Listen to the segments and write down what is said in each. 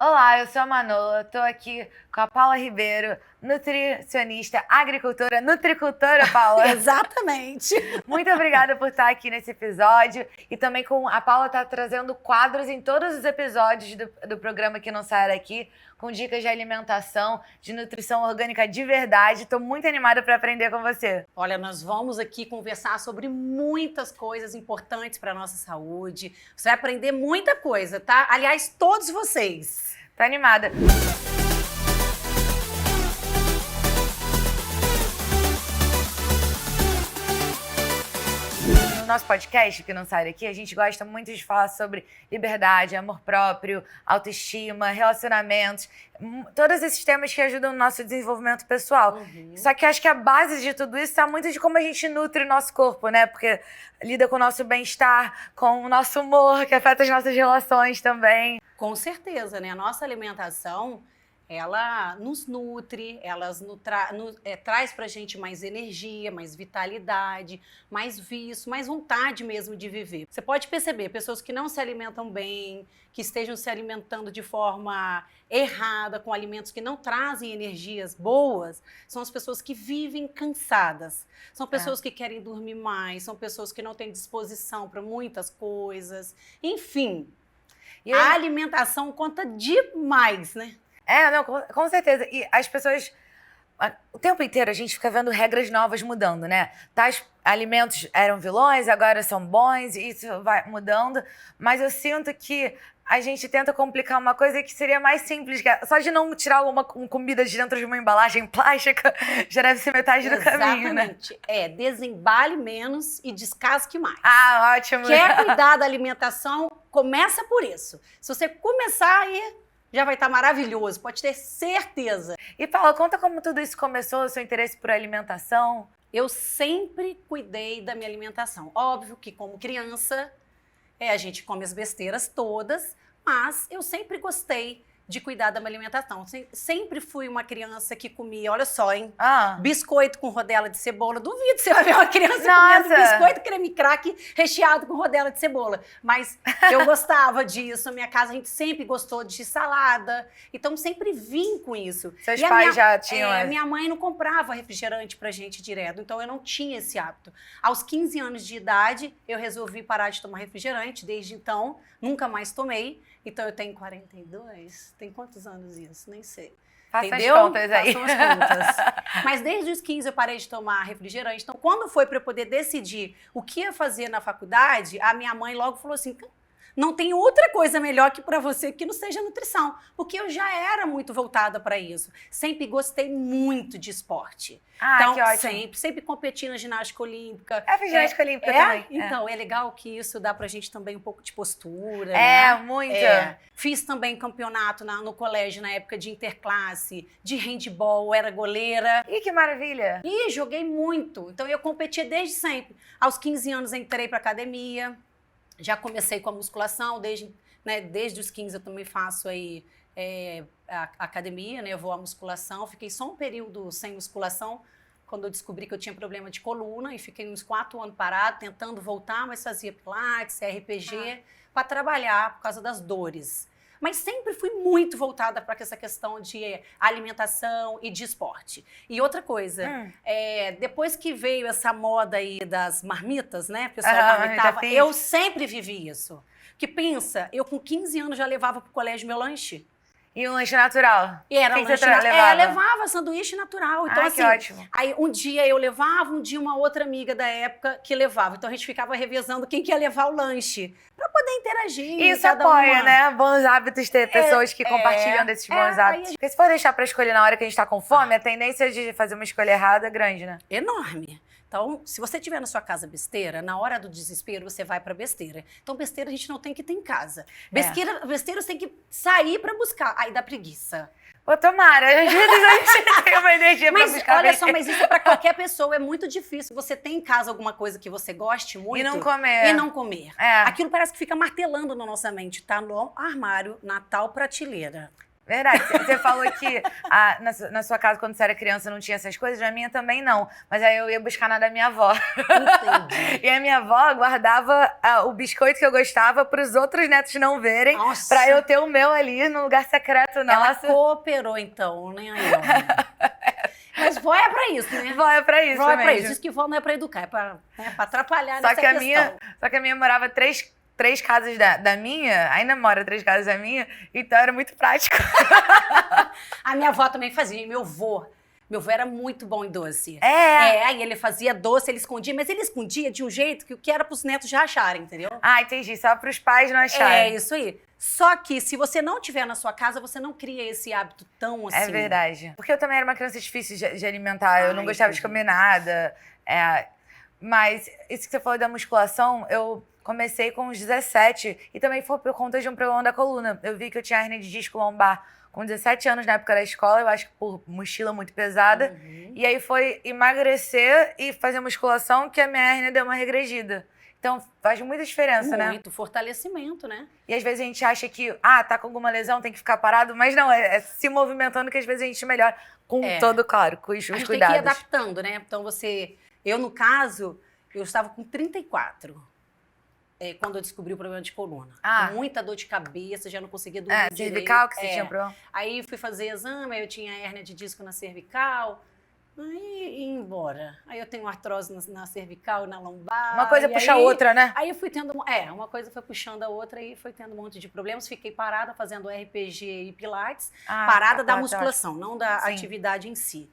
Olá, eu sou a Manola, estou aqui com a Paula Ribeiro, nutricionista, agricultora, nutricultora, Paula. Exatamente. Muito obrigada por estar aqui nesse episódio. E também a Paula está trazendo quadros em todos os episódios do programa Que Não Sai Daqui, com dicas de alimentação, de nutrição orgânica de verdade. Estou muito animada para aprender com você. Olha, nós vamos aqui conversar sobre muitas coisas importantes para a nossa saúde. Você vai aprender muita coisa, tá? Aliás, todos vocês. Tô animada. No nosso podcast, Que Não Sai Daqui, a gente gosta muito de falar sobre liberdade, amor próprio, autoestima, relacionamentos, todos esses temas que ajudam no nosso desenvolvimento pessoal. Só que acho que a base de tudo isso está muito de como a gente nutre o nosso corpo, né? Porque lida com o nosso bem-estar, com o nosso humor, que afeta as nossas relações também. Com certeza, né? A nossa alimentação, ela nos nutre, traz pra gente mais energia, mais vitalidade, mais vício, mais vontade mesmo de viver. Você pode perceber, pessoas que não se alimentam bem, que estejam se alimentando de forma errada, com alimentos que não trazem energias boas, são as pessoas que vivem cansadas. São pessoas que querem dormir mais, são pessoas que não têm disposição para muitas coisas. Enfim, a alimentação conta demais, né? Não, com certeza. E as pessoas, o tempo inteiro a gente fica vendo regras novas mudando, né? Tais alimentos eram vilões, agora são bons, e isso vai mudando. Mas eu sinto que a gente tenta complicar uma coisa que seria mais simples. Só de não tirar uma comida de dentro de uma embalagem plástica já deve ser metade do caminho, né? Exatamente. Desembale menos e descasque mais. Ah, ótimo. Quer cuidar da alimentação? Começa por isso. Se você começar aí, já vai estar maravilhoso, pode ter certeza. E Paula, conta como tudo isso começou, o seu interesse por alimentação. Eu sempre cuidei da minha alimentação. Óbvio que como criança, a gente come as besteiras todas, mas eu sempre gostei de cuidar da minha alimentação. Sempre fui uma criança que comia, olha só, hein? Biscoito com rodela de cebola. Duvido você vai ver uma criança comendo biscoito creme crack recheado com rodela de cebola. Mas eu gostava disso. Na minha casa a gente sempre gostou de salada. Então sempre vim com isso. Seus pais já tinham... Minha mãe não comprava refrigerante pra gente direto. Então eu não tinha esse hábito. Aos 15 anos de idade, eu resolvi parar de tomar refrigerante. Desde então, nunca mais tomei. Então eu tenho 42. Tem quantos anos isso? Nem sei. Faça as contas aí. Façam as contas. Mas desde os 15 eu parei de tomar refrigerante. Então, quando foi para eu poder decidir o que ia fazer na faculdade, a minha mãe logo falou assim: não tem outra coisa melhor que para você que não seja nutrição. Porque eu já era muito voltada para isso. Sempre gostei muito de esporte. Então, que ótimo. Sempre competi na ginástica olímpica. Ginástica olímpica também. Então, é legal que isso dá pra gente também um pouco de postura. Muito. Fiz também campeonato no colégio, na época de interclasse, de handball, era goleira. Ih, que maravilha. E joguei muito. Então, eu competia desde sempre. Aos 15 anos, entrei pra academia. Já comecei com a musculação, desde os 15 eu também faço aí a academia, né? Eu vou à musculação, fiquei só um período sem musculação, quando eu descobri que eu tinha problema de coluna, e fiquei uns 4 anos parado, tentando voltar, mas fazia pilates, RPG, para trabalhar por causa das dores. Mas sempre fui muito voltada para essa questão de alimentação e de esporte. E outra coisa, depois que veio essa moda aí das marmitas, né? O pessoal marmitava, eu sempre vivi isso. Que pensa, eu com 15 anos já levava pro colégio meu lanche. E um lanche natural? E era um lanche natural. Levava sanduíche natural. Então, assim, que ótimo. Aí um dia eu levava, um dia uma outra amiga da época que levava. Então a gente ficava revezando quem que ia levar o lanche. Pra poder interagir. Isso apoia, né? Bons hábitos, ter pessoas que compartilham desses bons hábitos. Porque se for deixar pra escolher na hora que a gente tá com fome, a tendência de fazer uma escolha errada é grande, né? Enorme. Então, se você tiver na sua casa besteira, na hora do desespero, você vai pra besteira. Então, besteira a gente não tem que ter em casa. Besteira você tem que sair pra buscar. Aí dá preguiça. Pô, tomara. Às vezes a gente tem uma energia pra buscar. Mas olha só, mas isso é pra qualquer pessoa. É muito difícil você ter em casa alguma coisa que você goste muito. E não comer. E não comer. Aquilo parece que fica martelando na nossa mente. Tá no armário, na tal prateleira. Verdade. Você falou que na sua casa, quando você era criança, não tinha essas coisas. Na minha também não. Mas aí eu ia buscar na da minha avó. Entendi. E a minha avó guardava o biscoito que eu gostava para os outros netos não verem. Nossa. Pra eu ter o meu ali no lugar secreto nosso. Ela cooperou, então, né? Aí, ó. Mas vó é pra isso, né? Vó é pra isso Vó é pra mesmo. isso. Diz que vó não é pra educar, é pra atrapalhar Só nessa que a questão. Só que a minha morava três casas da minha, ainda mora 3 casas da minha, então era muito prático. A minha avó também fazia, e meu avô era muito bom em doce. Aí ele fazia doce, ele escondia, mas ele escondia de um jeito que o que era pros netos já acharem, entendeu? Ah, entendi, só pros pais não acharem. É, isso aí. Só que se você não tiver na sua casa, você não cria esse hábito tão assim. É verdade. Porque eu também era uma criança difícil de alimentar, eu não gostava de comer nada. Mas isso que você falou da musculação, eu comecei com uns 17 e também foi por conta de um problema da coluna. Eu vi que eu tinha hernia de disco lombar com 17 anos na época da escola, eu acho que por mochila muito pesada. E aí foi emagrecer e fazer musculação que a minha hernia deu uma regredida. Então faz muita diferença, né? Muito fortalecimento, né? E às vezes a gente acha que, tá com alguma lesão, tem que ficar parado, mas não, é se movimentando que às vezes a gente melhora com todo, claro, com os cuidados. A gente tem que ir adaptando, né? Então eu no caso, eu estava com 34. Quando eu descobri o problema de coluna. Com muita dor de cabeça, já não conseguia dormir direito. Cervical que você tinha problema? Aí fui fazer exame, aí eu tinha hérnia de disco na cervical, aí ia embora. Aí eu tenho artrose na cervical e na lombar. Uma coisa puxa a outra, né? Aí eu fui tendo... uma coisa foi puxando a outra e foi tendo um monte de problemas. Fiquei parada fazendo RPG e pilates, parada da musculação, não da atividade em si.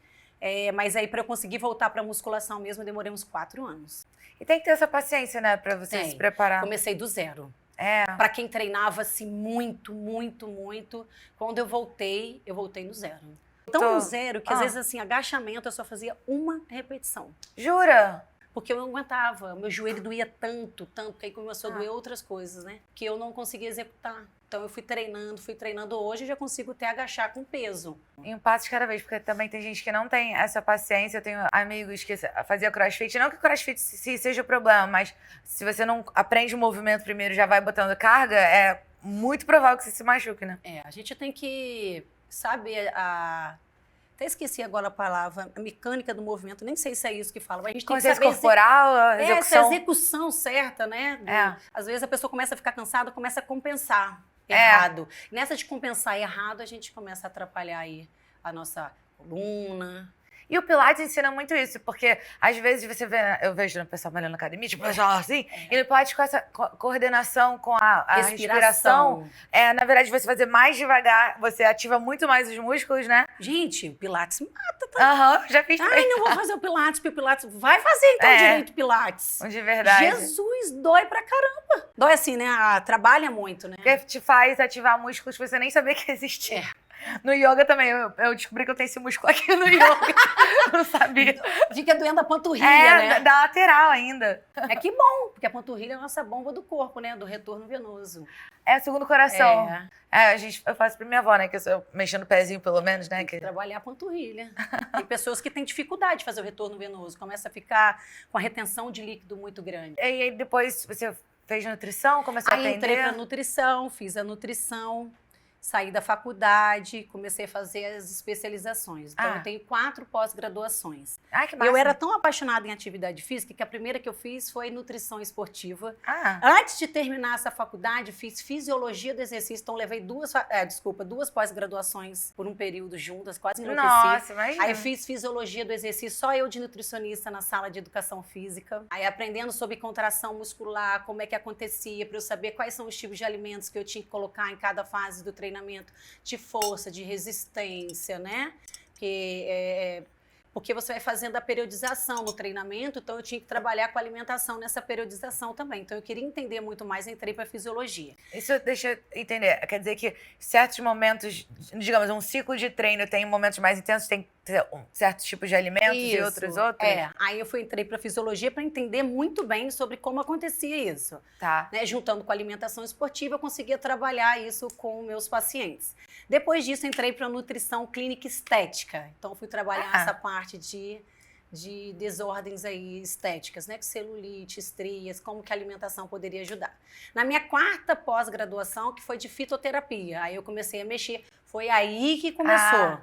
Mas aí para eu conseguir voltar para musculação mesmo, eu demorei uns 4 anos. E tem que ter essa paciência, né, pra você se preparar. Comecei do zero. Para quem treinava assim muito, muito, muito, quando eu voltei no zero. Tão no zero que às vezes assim, agachamento eu só fazia uma repetição. Jura? Porque eu não aguentava, meu joelho doía tanto, que aí começou a doer outras coisas, né? Que eu não conseguia executar. Então eu fui treinando. Hoje eu já consigo até agachar com peso. Em um passo de cada vez, porque também tem gente que não tem essa paciência. Eu tenho amigos que faziam crossfit. Não que o crossfit seja o problema, mas se você não aprende o movimento primeiro e já vai botando carga, é muito provável que você se machuque, né? A gente tem que saber até esqueci agora a palavra, a mecânica do movimento, nem sei se é isso que fala, mas a gente tem que saber... corporal, a execução. Essa execução certa, né? Às vezes a pessoa começa a ficar cansada, começa a compensar errado. Nessa de compensar errado, a gente começa a atrapalhar aí a nossa coluna. E o Pilates ensina muito isso, porque às vezes você vê, eu vejo o pessoal malhando na academia, tipo, assim, e no Pilates com essa coordenação com a respiração, na verdade, você fazer mais devagar, você ativa muito mais os músculos, né? Gente, o Pilates mata, tá? Já fiz. Não vou fazer o Pilates, porque o Pilates vai fazer então direito o Pilates. De verdade. Jesus, dói pra caramba. Dói assim, né? Trabalha muito, né? Porque te faz ativar músculos que você nem sabia que existia. No yoga também, eu descobri que eu tenho esse músculo aqui no yoga. Não sabia. Fica doendo a panturrilha, né? Da lateral ainda. Que bom, porque a panturrilha é a nossa bomba do corpo, né? Do retorno venoso. É o segundo coração. Eu faço pra minha avó, né? Que eu sou mexendo o pezinho, pelo menos, né? Tem que trabalhar a panturrilha. Tem pessoas que têm dificuldade de fazer o retorno venoso. Começa a ficar com a retenção de líquido muito grande. E aí depois você fez nutrição, começou a atender? Aí entrei pra nutrição, fiz a nutrição. Saí da faculdade, comecei a fazer as especializações. Então, eu tenho 4 pós-graduações. Que massa. Eu era tão apaixonada em atividade física que a primeira que eu fiz foi nutrição esportiva. Antes de terminar essa faculdade, fiz fisiologia do exercício. Então, levei 2 pós-graduações por um período juntas, quase enlouqueci. Nossa, imagina. Aí, fiz fisiologia do exercício, só eu de nutricionista na sala de educação física. Aí, aprendendo sobre contração muscular, como é que acontecia, para eu saber quais são os tipos de alimentos que eu tinha que colocar em cada fase do treinamento de força, de resistência, né? Porque você vai fazendo a periodização no treinamento, então eu tinha que trabalhar com a alimentação nessa periodização também. Então eu queria entender muito mais, entrei para fisiologia. Isso deixa eu entender, quer dizer que certos momentos, digamos, um ciclo de treino tem momentos mais intensos, tem certos tipos de alimentos e outros? Aí eu entrei para fisiologia para entender muito bem sobre como acontecia isso. Né? Juntando com a alimentação esportiva, eu conseguia trabalhar isso com meus pacientes. Depois disso, entrei para nutrição clínica estética. Então, fui trabalhar essa parte de desordens aí estéticas, né? Celulite, estrias, como que a alimentação poderia ajudar. Na minha 4ª pós-graduação, que foi de fitoterapia, aí eu comecei a mexer, Foi aí que começou.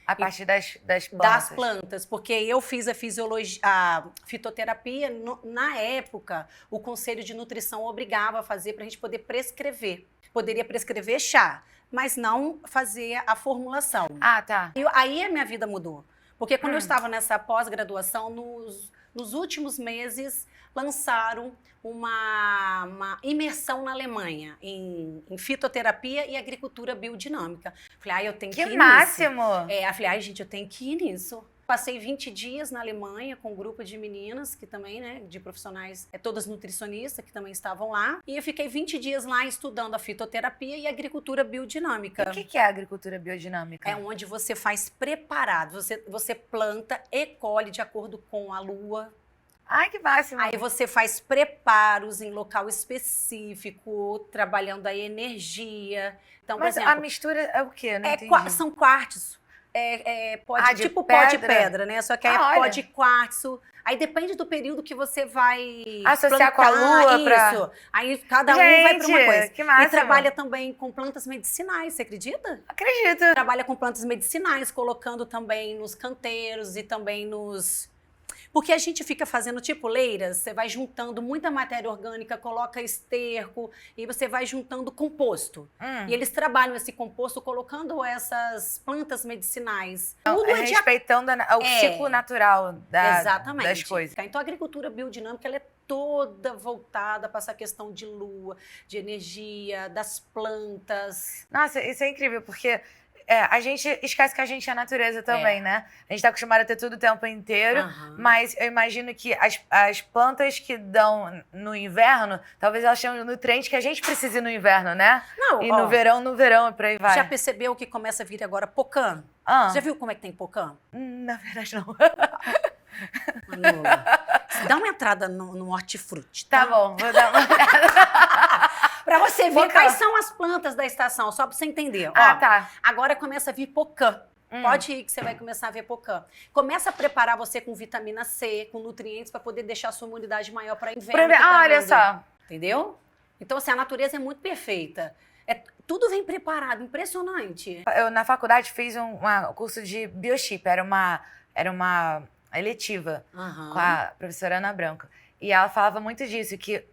A partir das plantas. Das plantas, porque eu fiz a fitoterapia, na época, o Conselho de Nutrição obrigava a fazer para a gente poder prescrever. Poderia prescrever chá, mas não fazer a formulação. Ah, tá. E aí a minha vida mudou. Porque quando eu estava nessa pós-graduação, nos últimos meses, lançaram uma imersão na Alemanha em fitoterapia e agricultura biodinâmica. Falei, eu tenho que ir nisso. Que máximo! Eu falei, gente, eu tenho que ir nisso. Passei 20 dias na Alemanha com um grupo de meninas que também, né, de profissionais, todas nutricionistas, que também estavam lá. E eu fiquei 20 dias lá estudando a fitoterapia e a agricultura biodinâmica. E o que é a agricultura biodinâmica? É onde você faz preparado, você planta e colhe de acordo com a lua. Ai, que máximo! Aí você faz preparos em local específico, trabalhando a energia. Então, Mas por exemplo, a mistura é o quê? Eu não entendi. são quartos. Tipo pó de pedra, né? Só que aí é pó olha. de quartzo. Aí depende do período que você vai Associar plantar, com a lua isso. Aí cada um vai para uma Gente, coisa. que máximo. E trabalha também com plantas medicinais, você acredita? Acredito. Trabalha com plantas medicinais, colocando também nos canteiros e também nos... Porque a gente fica fazendo tipo leiras, você vai juntando muita matéria orgânica, coloca esterco e você vai juntando composto. E eles trabalham esse composto colocando essas plantas medicinais. Tudo respeitando o ciclo natural das coisas. Então a agricultura biodinâmica ela é toda voltada para essa questão de lua, de energia, das plantas. Nossa, isso é incrível, porque... a gente esquece que a gente é natureza também, né? A gente tá acostumado a ter tudo o tempo inteiro, mas eu imagino que as plantas que dão no inverno, talvez elas tenham nutrientes que a gente precise no inverno, né? Não, e no verão, e por aí vai. Já percebeu que começa a vir agora pocã? Já viu como é que tem pocã? Na verdade, não. Manula, dá uma entrada no hortifruti, Tá bom, vou dar uma olhada. Pra você ver quais são as plantas da estação, só pra você entender. Tá. Agora começa a vir pocã. Pode ir que você vai começar a ver pocã. Começa a preparar você com vitamina C, com nutrientes pra poder deixar a sua imunidade maior pra inverno. Olha só. Entendeu? Então, assim, a natureza é muito perfeita. Tudo vem preparado, impressionante. Eu, na faculdade, fiz um curso de biochip. Era uma eletiva com a professora Ana Branco. E ela falava muito disso, que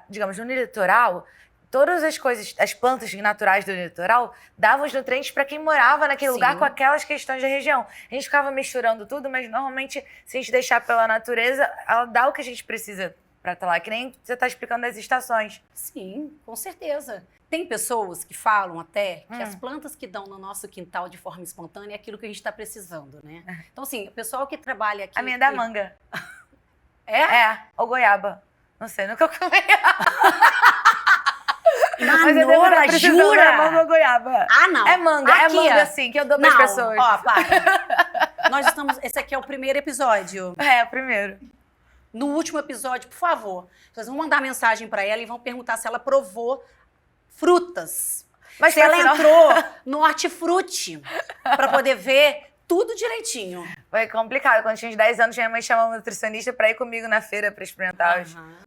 digamos, no litoral, todas as coisas, as plantas naturais do litoral davam os nutrientes para quem morava naquele lugar com aquelas questões da região. A gente ficava misturando tudo, mas normalmente, se a gente deixar pela natureza, ela dá o que a gente precisa para estar lá, que nem você está explicando das estações. Sim, com certeza. Tem pessoas que falam até que as plantas que dão no nosso quintal de forma espontânea é aquilo que a gente está precisando, né? Então, assim, o pessoal que trabalha aqui... A minha é da manga. Ou goiaba. Não sei, nunca comi. Mas eu devo estar precisando da manga ou goiaba. Não. É manga, aqui, é manga sim, que eu dou para as pessoas. Para. Esse aqui é o primeiro episódio. É o primeiro. No último episódio, por favor, vocês vão mandar mensagem para ela e vão perguntar se ela provou frutas. Mas se ela entrou no hortifruti para poder ver tudo direitinho. Foi complicado. Quando tinha uns 10 anos, minha mãe chamou uma nutricionista para ir comigo na feira para experimentar.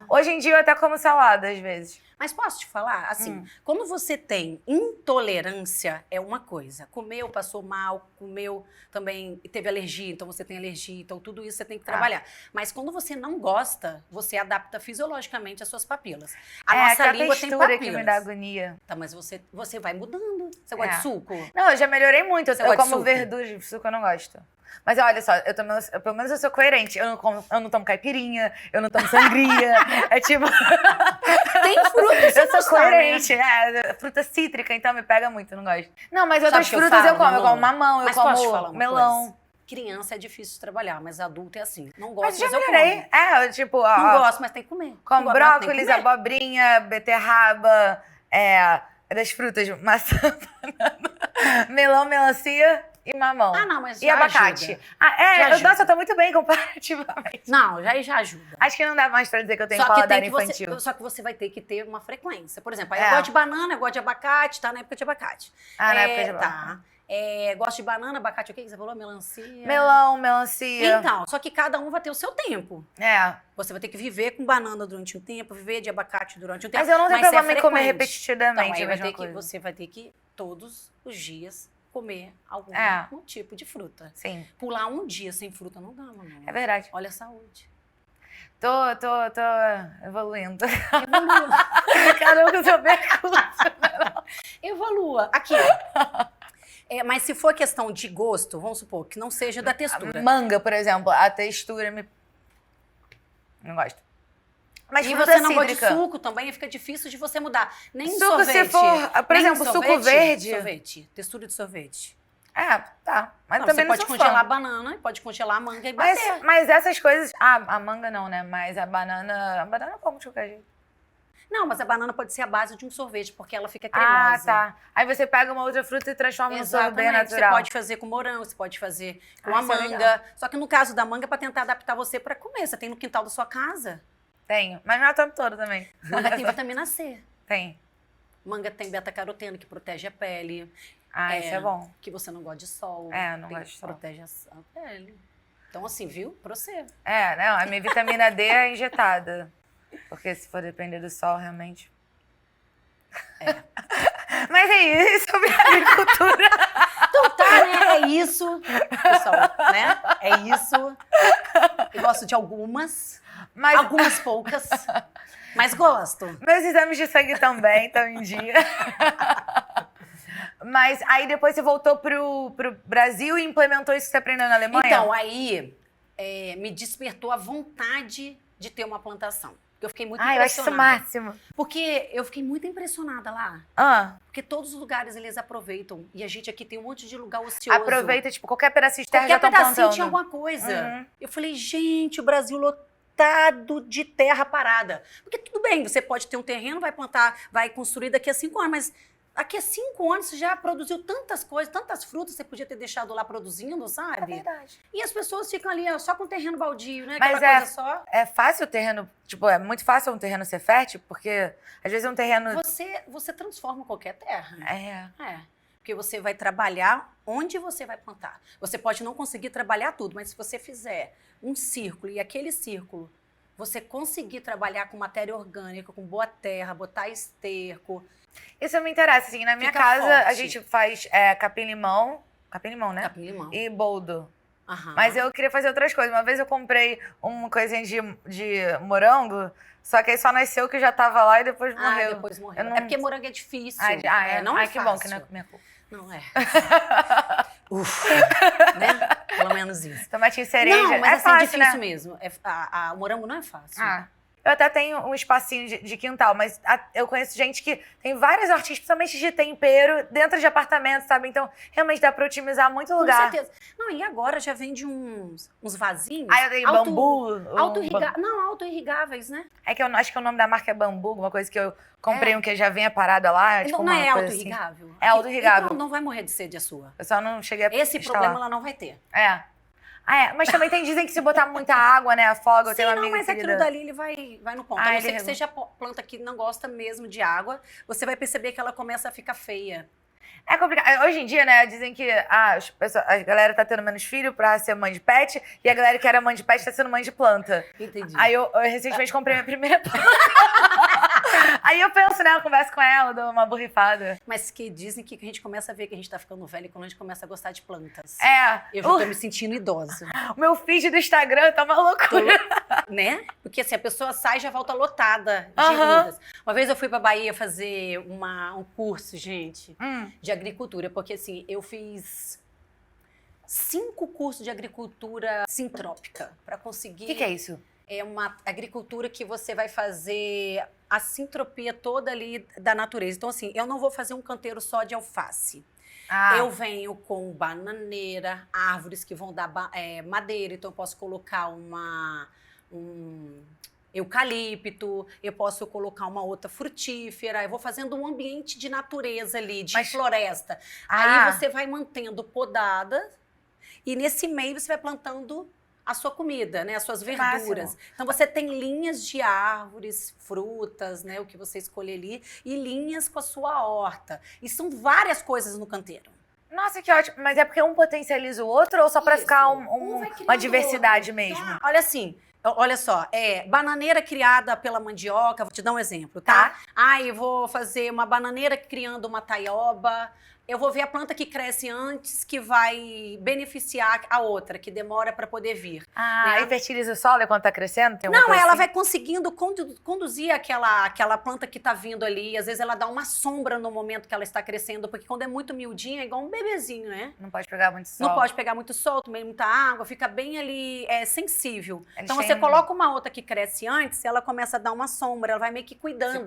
Hoje em dia, eu até como salada, às vezes. Mas posso te falar? Assim, quando você tem intolerância, é uma coisa. Comeu, passou mal, comeu também, teve alergia, então você tem alergia. Então, tudo isso você tem que trabalhar. Mas quando você não gosta, você adapta fisiologicamente as suas papilas. A nossa língua tem papilas. Que me dá agonia. Tá, mas você vai mudando. Você gosta de suco? Não, eu já melhorei muito. Eu como verdura, de suco eu não gosto. Mas olha só, pelo menos eu sou coerente. Eu não tomo caipirinha, eu não tomo sangria. É tipo... Tem fruta, eu sou coerente, né? Fruta cítrica, então me pega muito, eu não gosto. Não, mas outras frutas eu como. Eu como mamão, eu como melão. Criança é difícil de trabalhar, mas adulto é assim. Não gosto, mas eu melhorei. Não gosto, mas tem que comer. Como brócolis, abobrinha, beterraba, das frutas, maçã, banana, melão, melancia... E mamão. Não, mas e abacate. Nossa, eu tô muito bem comparativamente. Não, já ajuda. Acho que não dá mais pra dizer que eu tenho paladar infantil. Só que você vai ter que ter uma frequência. Por exemplo, eu gosto de banana, eu gosto de abacate, tá na época de abacate. Na época de abacate. Gosto de banana, abacate, o que você falou? Melancia? Melão, melancia. Então, só que cada um vai ter o seu tempo. Você vai ter que viver com banana durante um tempo, viver de abacate durante um tempo. Mas eu não tenho problema em comer frequente. repetidamente Então, a mesma coisa. você vai ter que, todos os dias, comer algum tipo de fruta. Sim. Pular um dia sem fruta não dá, mano. É verdade. Olha a saúde. Tô evoluindo. Evolua. Caramba, eu sou percurso. Evolua. Aqui, ó. Mas se for questão de gosto, vamos supor, que não seja da textura. Manga, por exemplo, a textura me... Não gosto. Mas e fruta você não gosta de cítrica. suco também, fica difícil de você mudar. Nem Suco, sorvete. se for, por exemplo, suco verde. Sorvete, textura de sorvete. Tá. Mas Não, também você não pode sou congelar fã. a banana, pode congelar a manga e bater. Mas essas coisas... a manga não, né? Mas a banana... A banana eu como de qualquer jeito. Não, mas a banana pode ser a base de um sorvete, porque ela fica cremosa. Tá. Aí você pega uma outra fruta e transforma no sorvete natural. Você pode fazer com morango, você pode fazer com a isso é manga. legal. Só que no caso da manga, é pra tentar adaptar você pra comer. Você tem no quintal da sua casa. Tenho. Mas não é o tempo todo também. Manga tem vitamina C. Tem. Manga tem beta-caroteno, que protege a pele. Isso é bom. Que você não gosta de sol. Não gosto de sol. Protege a pele. Então, assim, viu? Pra você. Não, a minha vitamina D é injetada. Porque se for depender do sol, realmente... Mas é isso, sobre agricultura. Então tá, né? É isso, pessoal, né? É isso. Eu gosto de algumas poucas, mas gosto. Meus exames de sangue também estão em dia. Mas aí depois você voltou pro Brasil e implementou isso que você aprendeu na Alemanha? Então, aí me despertou a vontade de ter uma plantação. Eu fiquei muito impressionada. Eu acho isso o máximo. Porque eu fiquei muito impressionada lá. Porque todos os lugares eles aproveitam. E a gente aqui tem um monte de lugar ocioso. Aproveita, tipo, qualquer pedacinho de terra já Qualquer estão pedacinho plantando. tinha alguma coisa. Eu falei, gente, o Brasil lotado de terra parada. Porque tudo bem, você pode ter um terreno, vai plantar, vai construir daqui a 5 anos, mas daqui a 5 anos você já produziu tantas coisas, tantas frutas, você podia ter deixado lá produzindo, sabe? É verdade. E as pessoas ficam ali ó, só com terreno baldio, né? Mas aquela coisa só. É fácil o terreno, tipo, é muito fácil um terreno ser fértil, porque às vezes um terreno... Você transforma qualquer terra. É. Porque você vai trabalhar onde você vai plantar. Você pode não conseguir trabalhar tudo, mas se você fizer um círculo e aquele círculo, você conseguir trabalhar com matéria orgânica, com boa terra, botar esterco... Isso me interessa, assim, na minha Fica casa a forte. gente faz capim-limão, né? Capim-limão. E boldo. Aham. Mas eu queria fazer outras coisas. Uma vez eu comprei uma coisinha de morango, só que aí só nasceu que já tava lá e depois morreu. Depois morreu. Eu não- É porque morango é difícil. Não é que fácil. bom que não é minha culpa. Não é. Ufa, né? Pelo menos isso. Tomatinho cereja. Não, mas é assim, fácil, difícil né? mesmo. O morango não é fácil. Eu até tenho um espacinho de quintal, mas eu conheço gente que tem várias hortinhas, principalmente de tempero, dentro de apartamentos, sabe? Então, realmente dá pra otimizar muito lugar. Com certeza. Não, e agora já vende uns vasinhos. Eu tenho bambu. Auto-irrigáveis, né? É que eu acho que o nome da marca é bambu, alguma coisa que eu comprei um que já vinha parada lá. Tipo, Não é uma coisa assim. auto-irrigável? É auto-irrigável. Então não vai morrer de sede a sua. Eu só não cheguei a Esse instalar. problema ela não vai ter. Mas também dizem que se botar muita água, né, afoga. Eu tenho uma amiga mas querida. aquilo dali ele vai no ponto. A não ser ele- que seja planta que não gosta mesmo de água, você vai perceber que ela começa a ficar feia. É complicado. Hoje em dia, né, dizem que a galera tá tendo menos filho pra ser mãe de pet e a galera que era mãe de pet tá sendo mãe de planta. Entendi. Aí eu recentemente comprei minha primeira planta. Aí eu penso, né, eu converso com ela, dou uma borrifada. Mas que dizem que a gente começa a ver que a gente tá ficando velho quando a gente começa a gostar de plantas. Eu já tô me sentindo idosa. O meu feed do Instagram tá uma loucura. Né? Porque assim, a pessoa sai e já volta lotada de Aham. mudas. Uma vez eu fui pra Bahia fazer um curso, gente, de agricultura, porque assim, eu fiz 5 cursos de agricultura sintrópica para conseguir... O que é isso? É uma agricultura que você vai fazer a sintropia toda ali da natureza. Então assim, eu não vou fazer um canteiro só de alface. Eu venho com bananeira, árvores que vão dar madeira, então eu posso colocar um eucalipto, eu posso colocar uma outra frutífera, eu vou fazendo um ambiente de natureza ali, de floresta. Aí você vai mantendo podada e nesse meio você vai plantando a sua comida, né, as suas verduras. Máximo. Então você tem linhas de árvores, frutas, né, o que você escolher ali, e linhas com a sua horta. E são várias coisas no canteiro. Nossa, que ótimo. Mas é porque um potencializa o outro ou só pra Isso. ficar Vai criando uma diversidade outro. mesmo? Tá. Olha assim, olha só, bananeira criada pela mandioca, vou te dar um exemplo, tá? Eu vou fazer uma bananeira criando uma taioba. Eu vou ver a planta que cresce antes, que vai beneficiar a outra, que demora para poder vir. Ah, e fertiliza o solo enquanto tá crescendo? Tem uma Não, coisa ela assim? vai conseguindo conduzir aquela planta que tá vindo ali. Às vezes ela dá uma sombra no momento que ela está crescendo, porque quando é muito miudinha, é igual um bebezinho, né? Não pode pegar muito sol. Não pode pegar muito sol, tomar muita água, fica bem ali sensível. Eles Então têm você coloca uma outra que cresce antes, ela começa a dar uma sombra, ela vai meio que cuidando.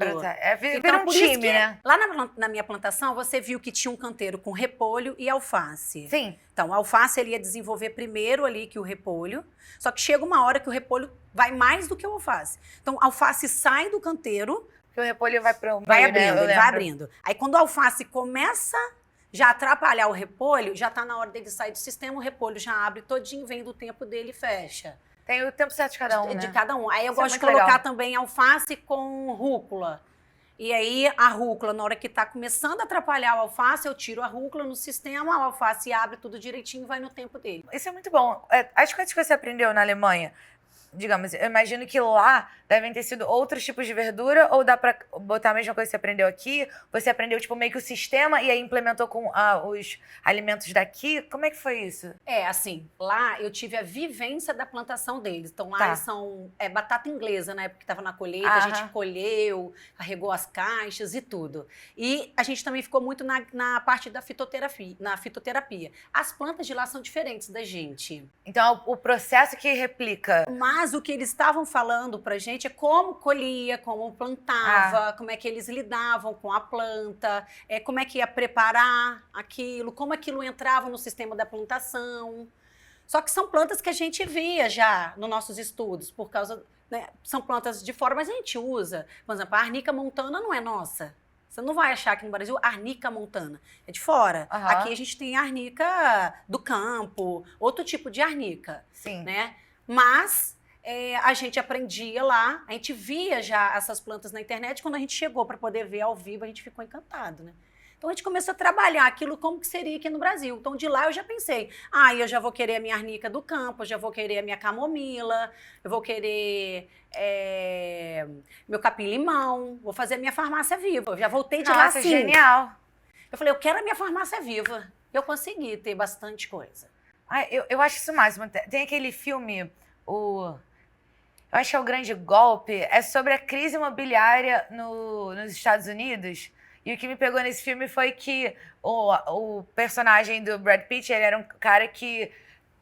Vira um por isso time, que né? lá na minha plantação, você viu que tinha um canteiro com repolho e alface. Sim. Então, a alface ele ia desenvolver primeiro ali que o repolho, só que chega uma hora que o repolho vai mais do que o alface. Então, a alface sai do canteiro, Porque o repolho vai pro meio, vai né? abrindo, Eu ele vai lembro. abrindo. Aí, quando a alface começa já a atrapalhar o repolho, já está na hora dele sair do sistema, o repolho já abre todinho, vem do tempo dele e fecha. Tem o tempo certo de cada um, De né? cada um. Aí eu Isso é gosto de muito colocar legal. também alface com rúcula. E aí, a rúcula, na hora que tá começando a atrapalhar o alface, eu tiro a rúcula no sistema, o alface abre tudo direitinho e vai no tempo dele. Isso é muito bom. As coisas que você aprendeu na Alemanha, digamos, eu imagino que lá devem ter sido outros tipos de verdura, ou dá pra botar a mesma coisa que você aprendeu aqui? Você aprendeu, tipo, meio que o sistema e aí implementou com os alimentos daqui? Como é que foi isso? Assim, lá eu tive a vivência da plantação deles. Então lá Tá. eles são batata inglesa, na época que estava na colheita, Aham. a gente colheu, carregou as caixas e tudo. E a gente também ficou muito na parte da fitoterapia. As plantas de lá são diferentes da gente. Então, o processo que replica. Mas o que eles estavam falando pra gente é como colhia, como plantava, como é que eles lidavam com a planta, como é que ia preparar aquilo, como aquilo entrava no sistema da plantação. Só que são plantas que a gente via já nos nossos estudos, por causa, né, são plantas de fora, mas a gente usa. Por exemplo, a arnica montana não é nossa. Você não vai achar aqui no Brasil arnica montana, é de fora. Aham. Aqui a gente tem arnica do campo, outro tipo de arnica, Sim. né? Mas a gente aprendia lá, a gente via já essas plantas na internet. Quando a gente chegou para poder ver ao vivo, a gente ficou encantado, né? Então a gente começou a trabalhar aquilo como que seria aqui no Brasil. Então de lá eu já pensei, eu já vou querer a minha arnica do campo, eu já vou querer a minha camomila, eu vou querer meu capim-limão, vou fazer a minha farmácia viva. Eu já voltei de lá Nossa, assim. genial. Eu falei, eu quero a minha farmácia viva. Eu consegui ter bastante coisa. Eu acho isso o máximo. Tem aquele filme, eu acho que é O Grande Golpe, é sobre a crise imobiliária nos Estados Unidos. E o que me pegou nesse filme foi que o personagem do Brad Pitt, ele era um cara que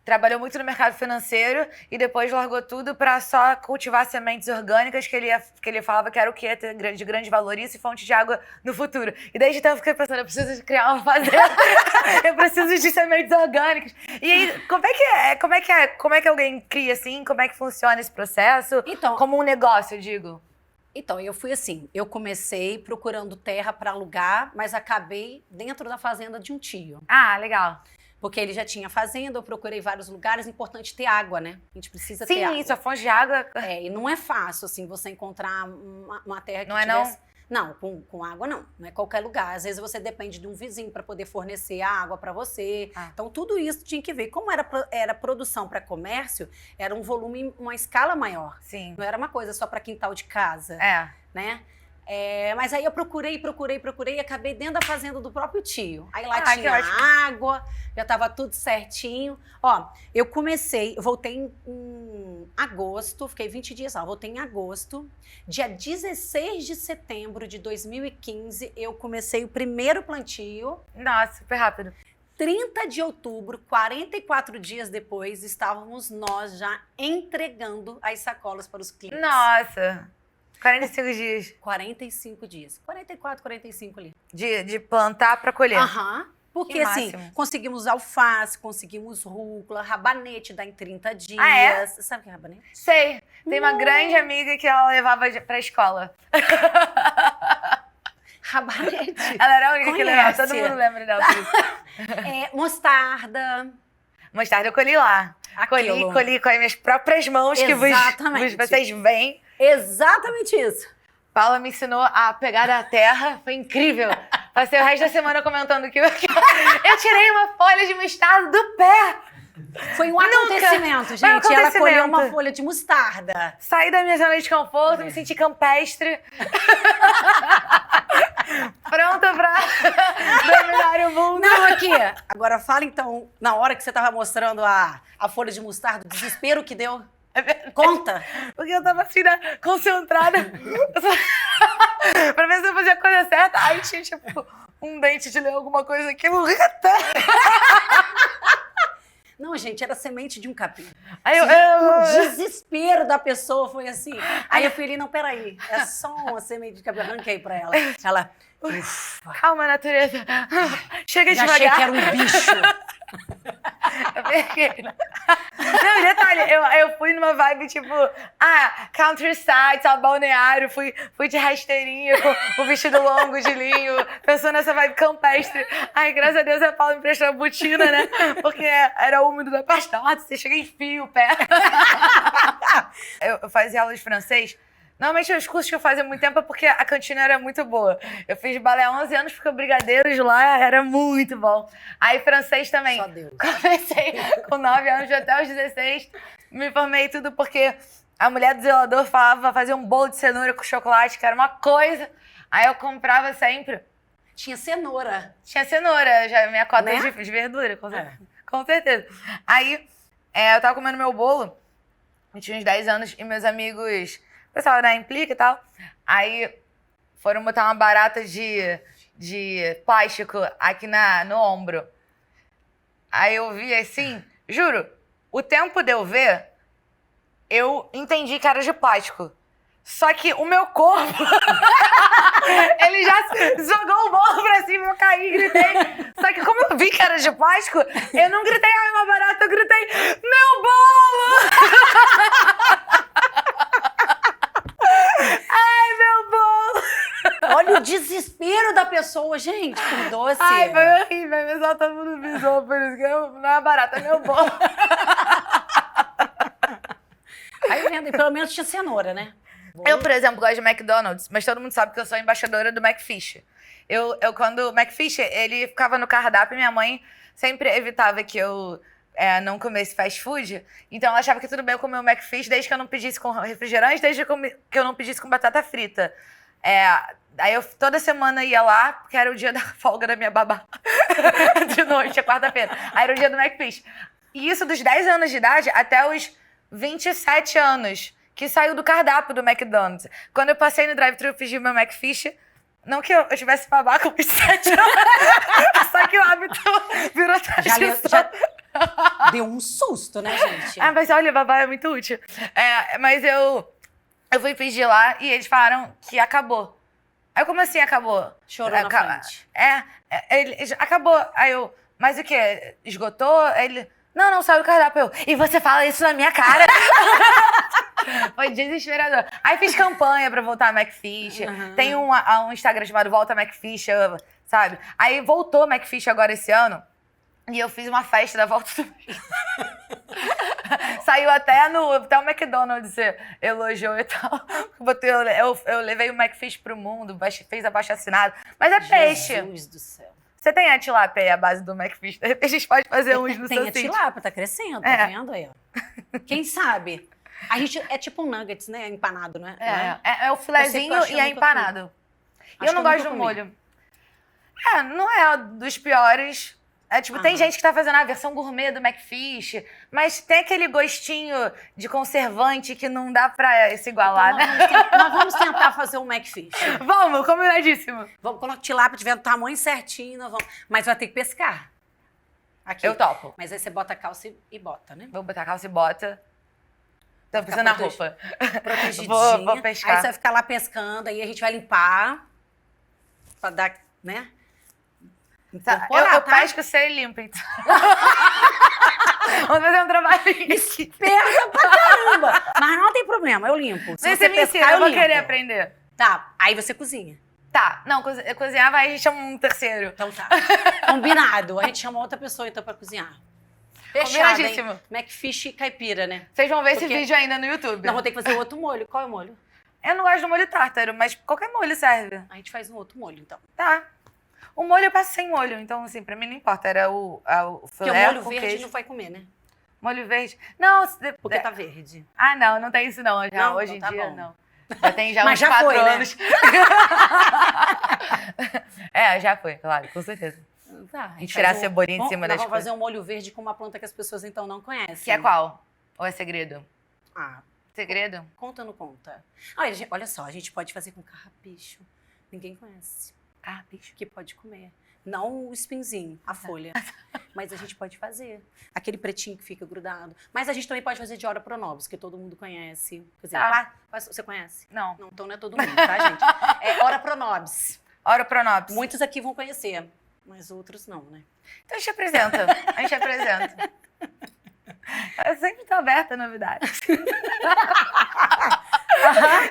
trabalhou muito no mercado financeiro e depois largou tudo para só cultivar sementes orgânicas que ele falava que era o que ia ter de grande valor isso e fonte de água no futuro. E desde então eu fiquei pensando, eu preciso criar uma fazenda, eu preciso de sementes orgânicas. E aí, como é que alguém cria assim? Como é que funciona esse processo? Então, Como um negócio, eu digo. Então, eu fui assim, eu comecei procurando terra para alugar, mas acabei dentro da fazenda de um tio. Ah, legal. Porque ele já tinha fazenda, eu procurei vários lugares, importante ter água, né? A gente precisa ter água. Sim, isso, a fonte de água. E não é fácil, assim, você encontrar uma terra que Não é, tivesse... Não, com água não. Não é qualquer lugar. Às vezes você depende de um vizinho para poder fornecer a água para você. Então, tudo isso tinha que ver. Como era produção para comércio, era um volume, uma escala maior. Sim. Não era uma coisa só para quintal de casa, né? Mas aí eu procurei e acabei dentro da fazenda do próprio tio. Aí lá tinha água, já estava tudo certinho. Ó, eu voltei em agosto, fiquei 20 dias lá, voltei em agosto. Dia 16 de setembro de 2015, eu comecei o primeiro plantio. Nossa, super rápido. 30 de outubro, 44 dias depois, estávamos nós já entregando as sacolas para os clientes. Nossa! 45 dias. 45 dias. 44, 45 ali. De plantar para colher. Aham. Porque, assim, conseguimos alface, conseguimos rúcula, rabanete dá em 30 dias. Ah, é? Sabe o que é rabanete? Sei. Tem uma grande amiga que ela levava pra escola. Rabanete. Ela era a única que levava. Todo mundo lembra dela. Mostarda. Mostarda eu colhi lá. Colhi com as minhas próprias mãos. Exatamente. Que vocês veem. Exatamente isso. Paula me ensinou a pegar da terra, foi incrível. Passei o resto da semana comentando que eu tirei uma folha de mostarda do pé. Foi um acontecimento, gente. Ela colheu uma folha de mostarda. Saí da minha zona de conforto, me senti campestre. Pronta pra dominar o mundo. Não, aqui. Agora fala então, na hora que você tava mostrando a folha de mostarda, o desespero que deu. Conta. Porque eu tava assim, né, concentrada. Pra ver se eu fazia a coisa certa. Aí tinha, tipo, um dente de ler alguma coisa aqui. Não, gente, era semente de um capim. Aí O desespero da pessoa foi assim. Aí eu falei, não, peraí, é só uma semente de capim. Arranquei pra ela. Ela, ufa. Calma, natureza. Chega Já devagar. achei que era um bicho. Não, detalhe, eu fui numa vibe tipo, countryside, sabe, balneário, fui de rasteirinha, com o vestido longo de linho, pensando nessa vibe campestre. Ai, graças a Deus a Paula me prestou a botina, né? Porque era úmido da parte da horta, você chega e enfia o pé. Eu fazia aula de francês. Normalmente os cursos que eu fazia há muito tempo é porque a cantina era muito boa. Eu fiz balé há 11 anos porque o brigadeiros lá era muito bom. Aí francês também. Só Deus. Comecei com 9 anos até os 16. Me formei tudo porque a mulher do zelador falava fazer um bolo de cenoura com chocolate, que era uma coisa. Aí eu comprava sempre. Tinha cenoura. Tinha cenoura, já minha cota Né? de verdura, com certeza. Aí eu tava comendo meu bolo, eu tinha uns 10 anos, e meus amigos... O pessoal da Implica e tal. Aí foram botar uma barata de plástico aqui no ombro. Aí eu vi assim, juro, o tempo de eu ver, eu entendi que era de plástico. Só que o meu corpo, ele já jogou o bolo pra cima, eu caí e gritei. Só que como eu vi que era de plástico, eu não gritei, ai, uma barata, eu gritei, meu bolo! Ai, meu bolo! Olha o desespero da pessoa, gente, com doce. Ai, foi horrível, pessoal, todo mundo me zoou, por isso que não é barata, é meu bolo. Aí vendo, e pelo menos tinha cenoura, né? Eu, por exemplo, gosto de McDonald's, mas todo mundo sabe que eu sou embaixadora do McFish. Quando o McFish, ele ficava no cardápio, minha mãe sempre evitava que eu não comesse fast food. Então ela achava que tudo bem eu comer o McFish desde que eu não pedisse com refrigerante, desde que eu não pedisse com batata frita. Aí eu toda semana ia lá, porque era o dia da folga da minha babá. De noite, é quarta-feira. Aí era o dia do McFish. E isso dos 10 anos de idade até os 27 anos, que saiu do cardápio do McDonald's. Quando eu passei no drive-thru, eu pedi meu McFish. Não que eu tivesse babaca com os 7 anos, só que o hábito virou tradição. Já deu um susto, né, gente? Mas olha, babá é muito útil. Mas eu fui pedir lá e eles falaram que acabou. Aí, como assim acabou? Chorou na frente. Acabou. Aí eu, mas o quê? Esgotou? Ele, não, saiu do cardápio. E você fala isso na minha cara? Foi desesperador. Aí fiz campanha pra voltar a McFish. Uhum. Tem um Instagram chamado Volta McFish, sabe? Aí voltou a McFish agora esse ano. E eu fiz uma festa da volta do Saiu até o McDonald's elogiou e tal. Eu levei o McFish pro mundo, fez abaixo-assinado. Mas é peixe. Jesus do céu. Você tem a tilápia à base do McFish? De repente a gente pode fazer uns no seu Tem a sítio. tilápia, tá crescendo, tá vendo aí, ó. Quem sabe? A gente é tipo um nuggets, né? Empanado, né? É o filezinho e é empanado. E eu não gosto do molho. Não é dos piores. Tem gente que tá fazendo a versão gourmet do McFish, mas tem aquele gostinho de conservante que não dá pra se igualar, então, né? Nós vamos tentar fazer um McFish. Vamos, combinadíssimo. Quando a tilápia tiver do tamanho certinho, nós vamos. Mas vai ter que pescar. Aqui. Eu topo. Mas aí você bota a calça e bota, né? Vou botar a calça e bota. Tô pensando na roupa. Protegidinha. Vou pescar. Aí você vai ficar lá pescando, aí a gente vai limpar. Pra dar, né? Eu pesco sem limpo, então. Vamos fazer um trabalhinho. Esperta pra caramba! Mas não tem problema, eu limpo. Se você me pescar, ensina, eu vou limpo. querer aprender. Tá, aí você cozinha. Tá, não, cozinhar vai, a gente chama um terceiro. Então tá. Combinado. A gente chama outra pessoa, então, pra cozinhar. Fechado, Combinadíssimo. hein? McFish caipira, né? Vocês vão ver esse vídeo ainda no YouTube. Não, vou ter que fazer outro molho. Qual é o molho? Eu não gosto do molho tártaro, mas qualquer molho serve. A gente faz um outro molho, então. Tá. O molho eu passo sem molho, então, assim, pra mim não importa. Era o Porque filé o molho com verde queijo. não vai comer, né? Molho verde. Não, Porque tá verde. Ah, não tem isso não. Já, Não, hoje então em tá dia, bom. não. Já tem já Mas uns já 4 foi, né? anos. Já foi, claro, com certeza. Tá, A gente tirar a cebolinha de cima das Vamos coisas. fazer um molho verde com uma planta que as pessoas então não conhecem. Que é qual? Ou é segredo? Ah, Segredo? conta ou não conta? Olha só, a gente pode fazer com carrapicho. Ninguém conhece. Carrapicho. Que pode comer. Não o espinzinho, a folha. Mas a gente pode fazer. Aquele pretinho que fica grudado. Mas a gente também pode fazer de Ora Pronobis, que todo mundo conhece. Quer dizer, você conhece? Não. Não, então não é todo mundo, tá, gente? É Ora Pronobis. Ora Pronobis. Muitos aqui vão conhecer, mas outros não, né? Então a gente apresenta. Eu sempre tô aberta a novidades.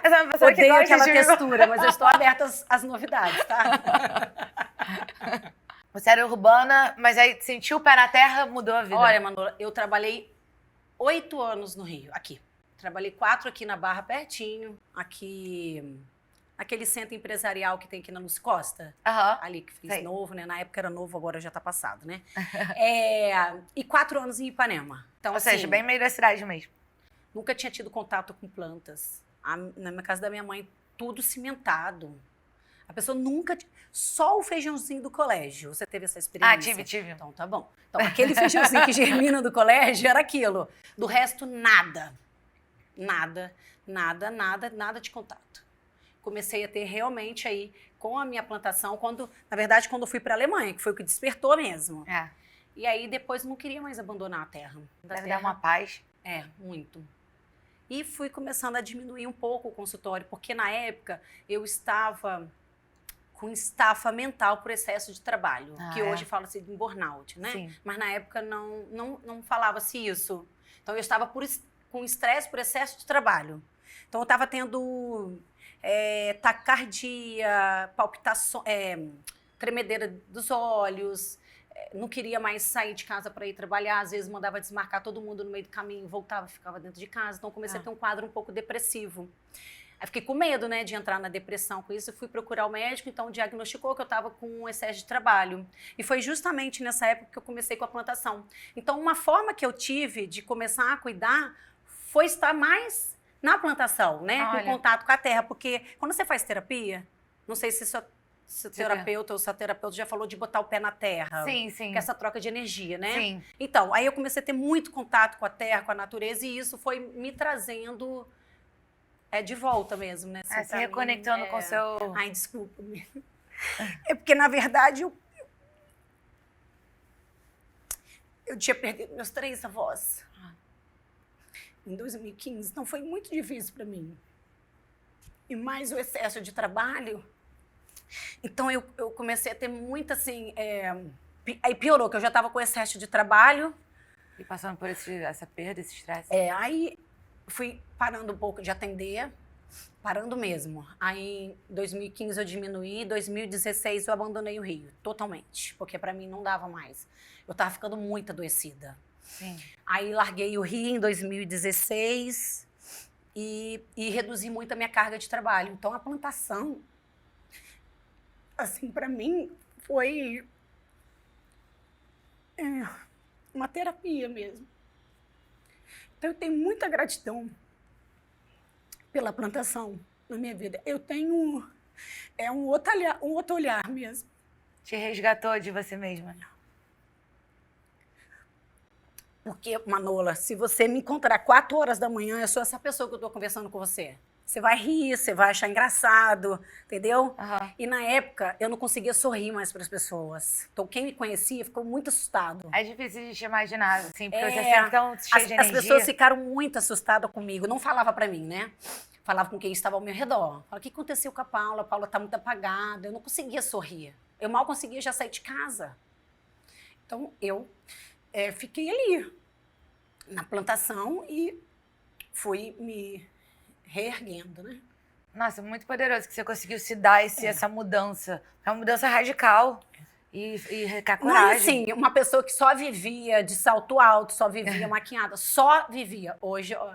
Essa é uma pessoa que Odeio gosta aquela de... textura, mas eu estou aberta às novidades, tá? Você era urbana, mas aí sentiu o pé na terra, mudou a vida. Olha, Manola, eu trabalhei 8 anos no Rio, aqui. Trabalhei 4 aqui na Barra, pertinho. Aqui, aquele centro empresarial que tem aqui na Luz Costa. Aham. Ali que fiz Sei. novo, né? Na época era novo, agora já tá passado, né? E 4 anos em Ipanema. Então, Ou seja, assim, bem meio da cidade mesmo. nunca tinha tido contato com plantas. Na minha casa da minha mãe, tudo cimentado. A pessoa nunca... Só o feijãozinho do colégio. Você teve essa experiência? Tive. Então, tá bom. Então, aquele feijãozinho que germina do colégio era aquilo. Do resto, nada. Nada de contato. Comecei a ter realmente aí, com a minha plantação, na verdade, quando eu fui para a Alemanha, que foi o que despertou mesmo. É. E aí, depois, não queria mais abandonar a terra. Deve dar uma paz. Muito. E fui começando a diminuir um pouco o consultório, porque na época eu estava com estafa mental por excesso de trabalho, que hoje fala-se de burnout, né? Sim. Mas na época não falava-se isso. Então eu estava com estresse por excesso de trabalho. Então eu estava tendo taquicardia, palpitação, tremedeira dos olhos, não queria mais sair de casa para ir trabalhar, às vezes mandava desmarcar todo mundo no meio do caminho, voltava, ficava dentro de casa, então comecei a ter um quadro um pouco depressivo. Aí fiquei com medo, né, de entrar na depressão com isso, eu fui procurar o médico, então diagnosticou que eu estava com um excesso de trabalho. E foi justamente nessa época que eu comecei com a plantação. Então, uma forma que eu tive de começar a cuidar foi estar mais na plantação, né, com contato com a terra, porque quando você faz terapia, não sei se seu terapeuta ou seu terapeuta já falou de botar o pé na terra. Sim. Que é essa troca de energia, né? Sim. Então, aí eu comecei a ter muito contato com a terra, com a natureza, e isso foi me trazendo de volta mesmo, né? Assim, se reconectando com o seu... Ai, desculpa-me. É porque, na verdade, eu tinha perdido meus 3 avós em 2015, então foi muito difícil para mim. E mais o excesso de trabalho. Então, eu comecei a ter muita, assim... Aí piorou, que eu já estava com excesso de trabalho. E passando por essa perda, esse estresse. Aí fui parando um pouco de atender, parando mesmo. Aí, em 2015, eu diminuí. Em 2016, eu abandonei o Rio, totalmente. Porque, para mim, não dava mais. Eu estava ficando muito adoecida. Sim. Aí, larguei o Rio em 2016 e reduzi muito a minha carga de trabalho. Então, a plantação... assim, para mim, foi uma terapia mesmo. Então, eu tenho muita gratidão pela plantação na minha vida. Eu tenho um outro olhar mesmo. Te resgatou de você mesma. Porque, Manola, se você me encontrar 4 horas da manhã, eu sou essa pessoa que eu estou conversando com você. Você vai rir, você vai achar engraçado, entendeu? E na época, eu não conseguia sorrir mais para as pessoas. Então, quem me conhecia ficou muito assustado. É difícil de te imaginar, assim, porque você sempre tão cheia de energia. As pessoas ficaram muito assustadas comigo. Não falava para mim, né? Falava com quem estava ao meu redor. Falava, o que aconteceu com a Paula? A Paula está muito apagada. Eu não conseguia sorrir. Eu mal conseguia já sair de casa. Então, eu fiquei ali, na plantação, e fui me reerguendo, né? Nossa, muito poderoso que você conseguiu se dar essa mudança. É uma mudança radical e com coragem. Não, assim, uma pessoa que só vivia de salto alto, só vivia maquiada, só vivia. Hoje, ó,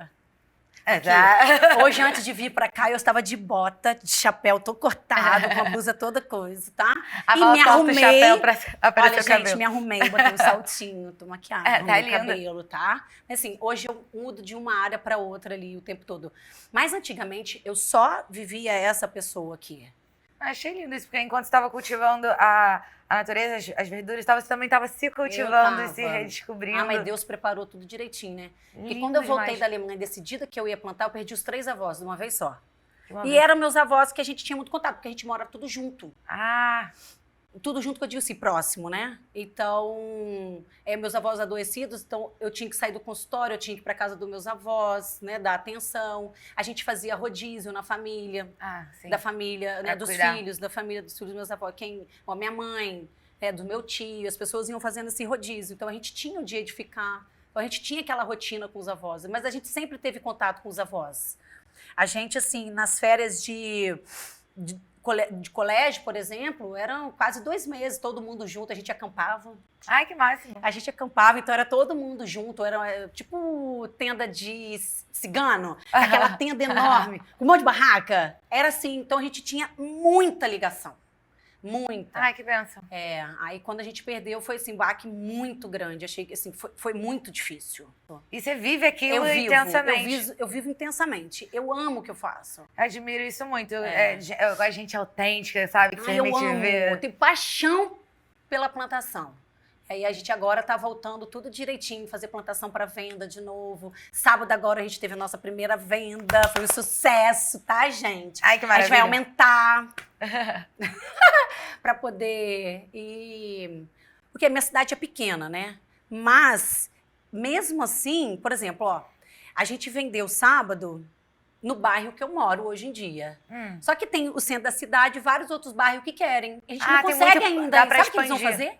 Hoje, antes de vir pra cá, eu estava de bota, de chapéu todo cortado, com a blusa toda coisa, tá? E me arrumei. O chapéu pra aparecer. Olha, gente, me arrumei, botei um saltinho, tô maquiada, tá no cabelo, tá? Mas assim, hoje eu mudo de uma área pra outra ali o tempo todo. Mas antigamente, eu só vivia essa pessoa aqui. Achei lindo isso, porque enquanto você estava cultivando a natureza, as verduras, você também estava se cultivando e se redescobrindo. Ah, mas Deus preparou tudo direitinho, né? Porque Lindo quando eu voltei demais. da Alemanha decidida que eu ia plantar, eu perdi os 3 avós de uma vez só. E eram meus avós que a gente tinha muito contato, porque a gente mora tudo junto. Tudo junto que eu digo assim, próximo, né? Então, meus avós adoecidos, então eu tinha que sair do consultório, eu tinha que ir para casa dos meus avós, né? Dar atenção. A gente fazia rodízio na família, da família, né? Dos filhos, da família dos filhos dos meus avós. A minha mãe, do meu tio, as pessoas iam fazendo esse rodízio. Então, a gente tinha o dia de ficar. Então, a gente tinha aquela rotina com os avós, mas a gente sempre teve contato com os avós. A gente, assim, nas férias de colégio, por exemplo, eram quase 2 meses, todo mundo junto, a gente acampava. Ai, que máximo. A gente acampava, então era todo mundo junto, era tipo tenda de cigano, aquela tenda enorme, com um monte de barraca. Era assim, então a gente tinha muita ligação. Muita. Ai, que bênção. Aí quando a gente perdeu, foi assim, um baque muito grande. Achei que assim, foi muito difícil. E você vive aquilo intensamente. Eu vivo intensamente. Eu amo o que eu faço. Eu admiro isso muito. Eu gosto de gente autêntica, sabe? Que eu amo. Eu tenho paixão pela plantação. Aí a gente agora tá voltando tudo direitinho, fazer plantação para venda de novo. Sábado agora a gente teve a nossa primeira venda, foi um sucesso, tá, gente? Ai, que maravilha. A gente vai aumentar para poder ir... Porque a minha cidade é pequena, né? Mas, mesmo assim, por exemplo, a gente vendeu sábado no bairro que eu moro hoje em dia. Só que tem o centro da cidade e vários outros bairros que querem. A gente não consegue ainda. Sabe o que eles vão fazer?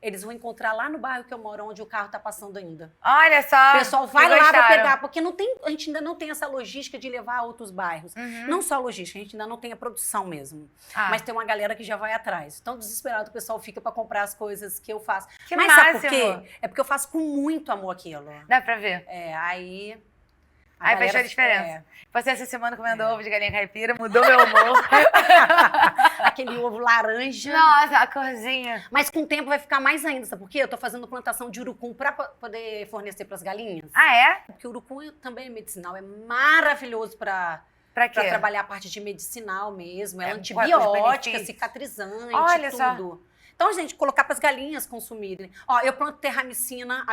Eles vão encontrar lá no bairro que eu moro, onde o carro tá passando ainda. Olha só. O pessoal vai lá para pegar, porque a gente ainda não tem essa logística de levar a outros bairros. Não só a logística, a gente ainda não tem a produção mesmo. Mas tem uma galera que já vai atrás. Tão desesperado o pessoal fica para comprar as coisas que eu faço. Mas sabe por quê? É porque eu faço com muito amor aquilo. Dá pra ver. Aí faz a diferença. Você essa semana comendo ovo de galinha caipira, mudou meu humor. Aquele ovo laranja. Nossa, a corzinha. Mas com o tempo vai ficar mais ainda, sabe por quê? Eu tô fazendo plantação de urucum para poder fornecer para as galinhas. Porque o urucum também é medicinal, é maravilhoso para trabalhar a parte de medicinal mesmo. É antibiótica, cicatrizante, Olha tudo. Só. Então, gente, colocar para as galinhas consumirem. Eu planto terramicina,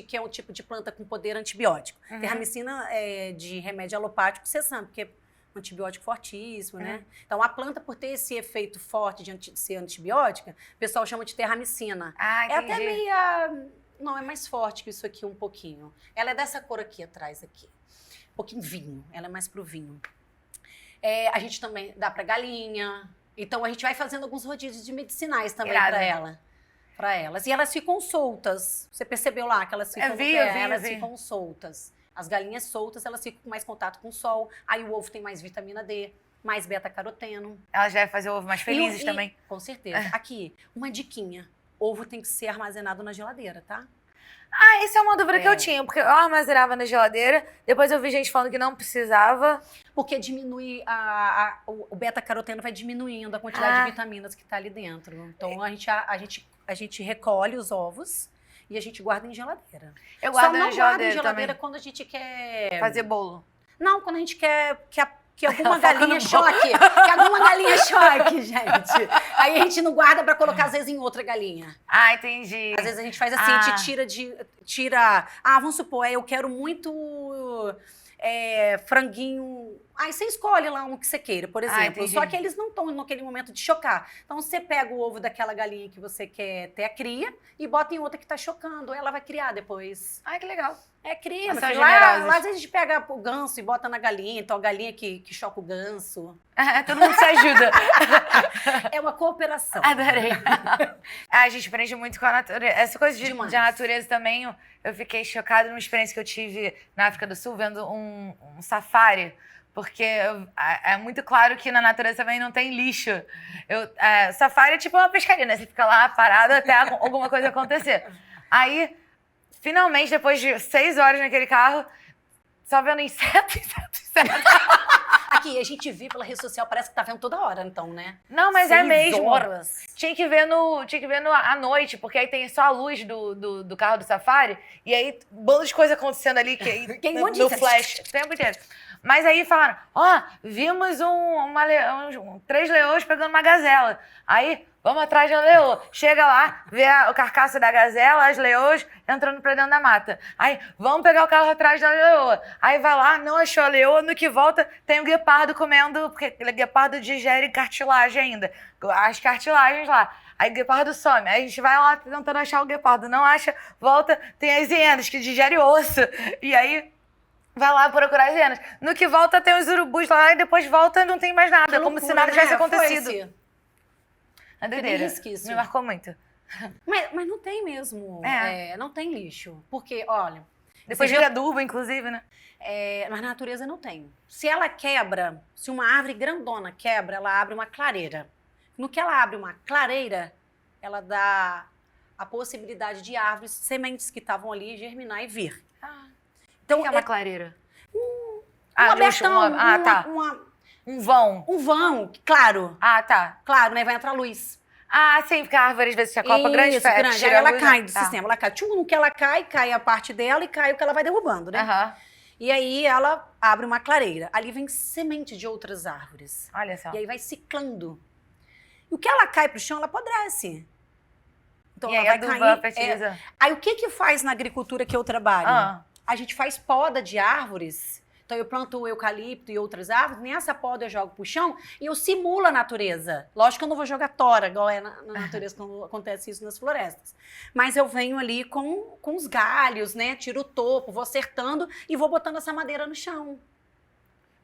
que é um tipo de planta com poder antibiótico. Terramicina é de remédio alopático, você sabe, porque é um antibiótico fortíssimo, né? Então, a planta, por ter esse efeito forte de ser antibiótica, o pessoal chama de terramicina. Entendi. É até meio... Não, é mais forte que isso aqui um pouquinho. Ela é dessa cor aqui atrás, aqui. Um pouquinho vinho, ela é mais pro vinho. A gente também dá para galinha... Então, a gente vai fazendo alguns rodízios de medicinais também para elas. E elas ficam soltas. Você percebeu lá que elas ficam... Elas ficam soltas. As galinhas soltas, elas ficam com mais contato com o sol. Aí o ovo tem mais vitamina D, mais beta-caroteno. Elas devem fazer o ovo mais felizes também. Com certeza. Aqui, uma diquinha. Ovo tem que ser armazenado na geladeira, tá? Isso é uma dúvida que eu tinha, porque eu armazenava na geladeira, depois eu vi gente falando que não precisava. Porque diminui, o beta-caroteno vai diminuindo a quantidade de vitaminas que está ali dentro. Então, a gente recolhe os ovos e a gente guarda em geladeira. Eu guardo Só na não guarda em geladeira também. quando a gente quer... Fazer bolo. Não, quando a gente quer que alguma galinha choque. Que alguma galinha choque, gente. Aí a gente não guarda pra colocar, às vezes, em outra galinha. Entendi. Às vezes a gente faz assim, a gente tira... vamos supor, eu quero muito franguinho... Aí você escolhe lá um que você queira, por exemplo. Só que eles não estão naquele momento de chocar. Então, você pega o ovo daquela galinha que você quer ter a cria e bota em outra que tá chocando. Ela vai criar depois. Que legal. Cria. Lá, às vezes, a gente pega o ganso e bota na galinha. Então, a galinha que choca o ganso. Todo mundo se ajuda. É uma cooperação. Adorei. A gente aprende muito com a natureza. Essa coisa de natureza também, eu fiquei chocada numa experiência que eu tive na África do Sul, vendo um safari. Porque é muito claro que na natureza também não tem lixo. Safari é tipo uma pescaria, né? Você fica lá parado até alguma coisa acontecer. Aí, finalmente, depois de 6 horas naquele carro, só vendo inseto. Aqui, a gente vê pela rede social, parece que tá vendo toda hora, então, né? Não, mas é 6 mesmo. horas. Tinha que ver à noite, porque aí tem só a luz do carro do Safari, e aí um bando de coisa acontecendo ali Tem um monte de no coisa. flash o tempo inteiro. Mas aí falaram, vimos 3 leões pegando uma gazela. Aí, vamos atrás da leoa. Chega lá, vê o carcaço da gazela, as leoas entrando pra dentro da mata. Aí, vamos pegar o carro atrás da leoa. Aí vai lá, não achou a leoa, no que volta tem o guepardo comendo, porque o guepardo digere cartilagem ainda. As cartilagens lá. Aí o guepardo some. Aí a gente vai lá tentando achar o guepardo. Não acha, volta, tem as hienas que digerem osso. E aí vai lá procurar as hienas. No que volta tem os urubus lá e depois volta e não tem mais nada. Que como loucura, se nada tivesse né? acontecido. Foi-se. É doideira. risquíssimo. Me marcou muito. Mas não tem mesmo. Não tem lixo. Porque, olha... Depois vira adubo, inclusive, né? Mas na natureza não tem. Se ela quebra, se uma árvore grandona quebra, ela abre uma clareira. No que ela abre uma clareira, ela dá a possibilidade de árvores, sementes que estavam ali, germinar e vir. Então, o que é uma clareira? Um abertão. tá. Um vão. Um vão, claro. Tá. Claro, né? Vai entrar luz. Sim, porque a árvore às vezes se acopa grande, grande. Aí ela cai do tá. sistema. Ela cai. No que ela cai a parte dela e cai o que ela vai derrubando, né? E aí ela abre uma clareira. Ali vem semente de outras árvores. Olha só. E aí vai ciclando. E o que ela cai pro chão, ela apodrece. Então e ela aí vai aduba, cair. fertiliza. Aí o que faz na agricultura que eu trabalho? A gente faz poda de árvores. Então eu planto o eucalipto e outras árvores, nessa poda eu jogo pro chão e eu simulo a natureza. Lógico que eu não vou jogar tora, igual é na natureza quando acontece isso nas florestas. Mas eu venho ali com os galhos, né? Tiro o topo, vou acertando e vou botando essa madeira no chão.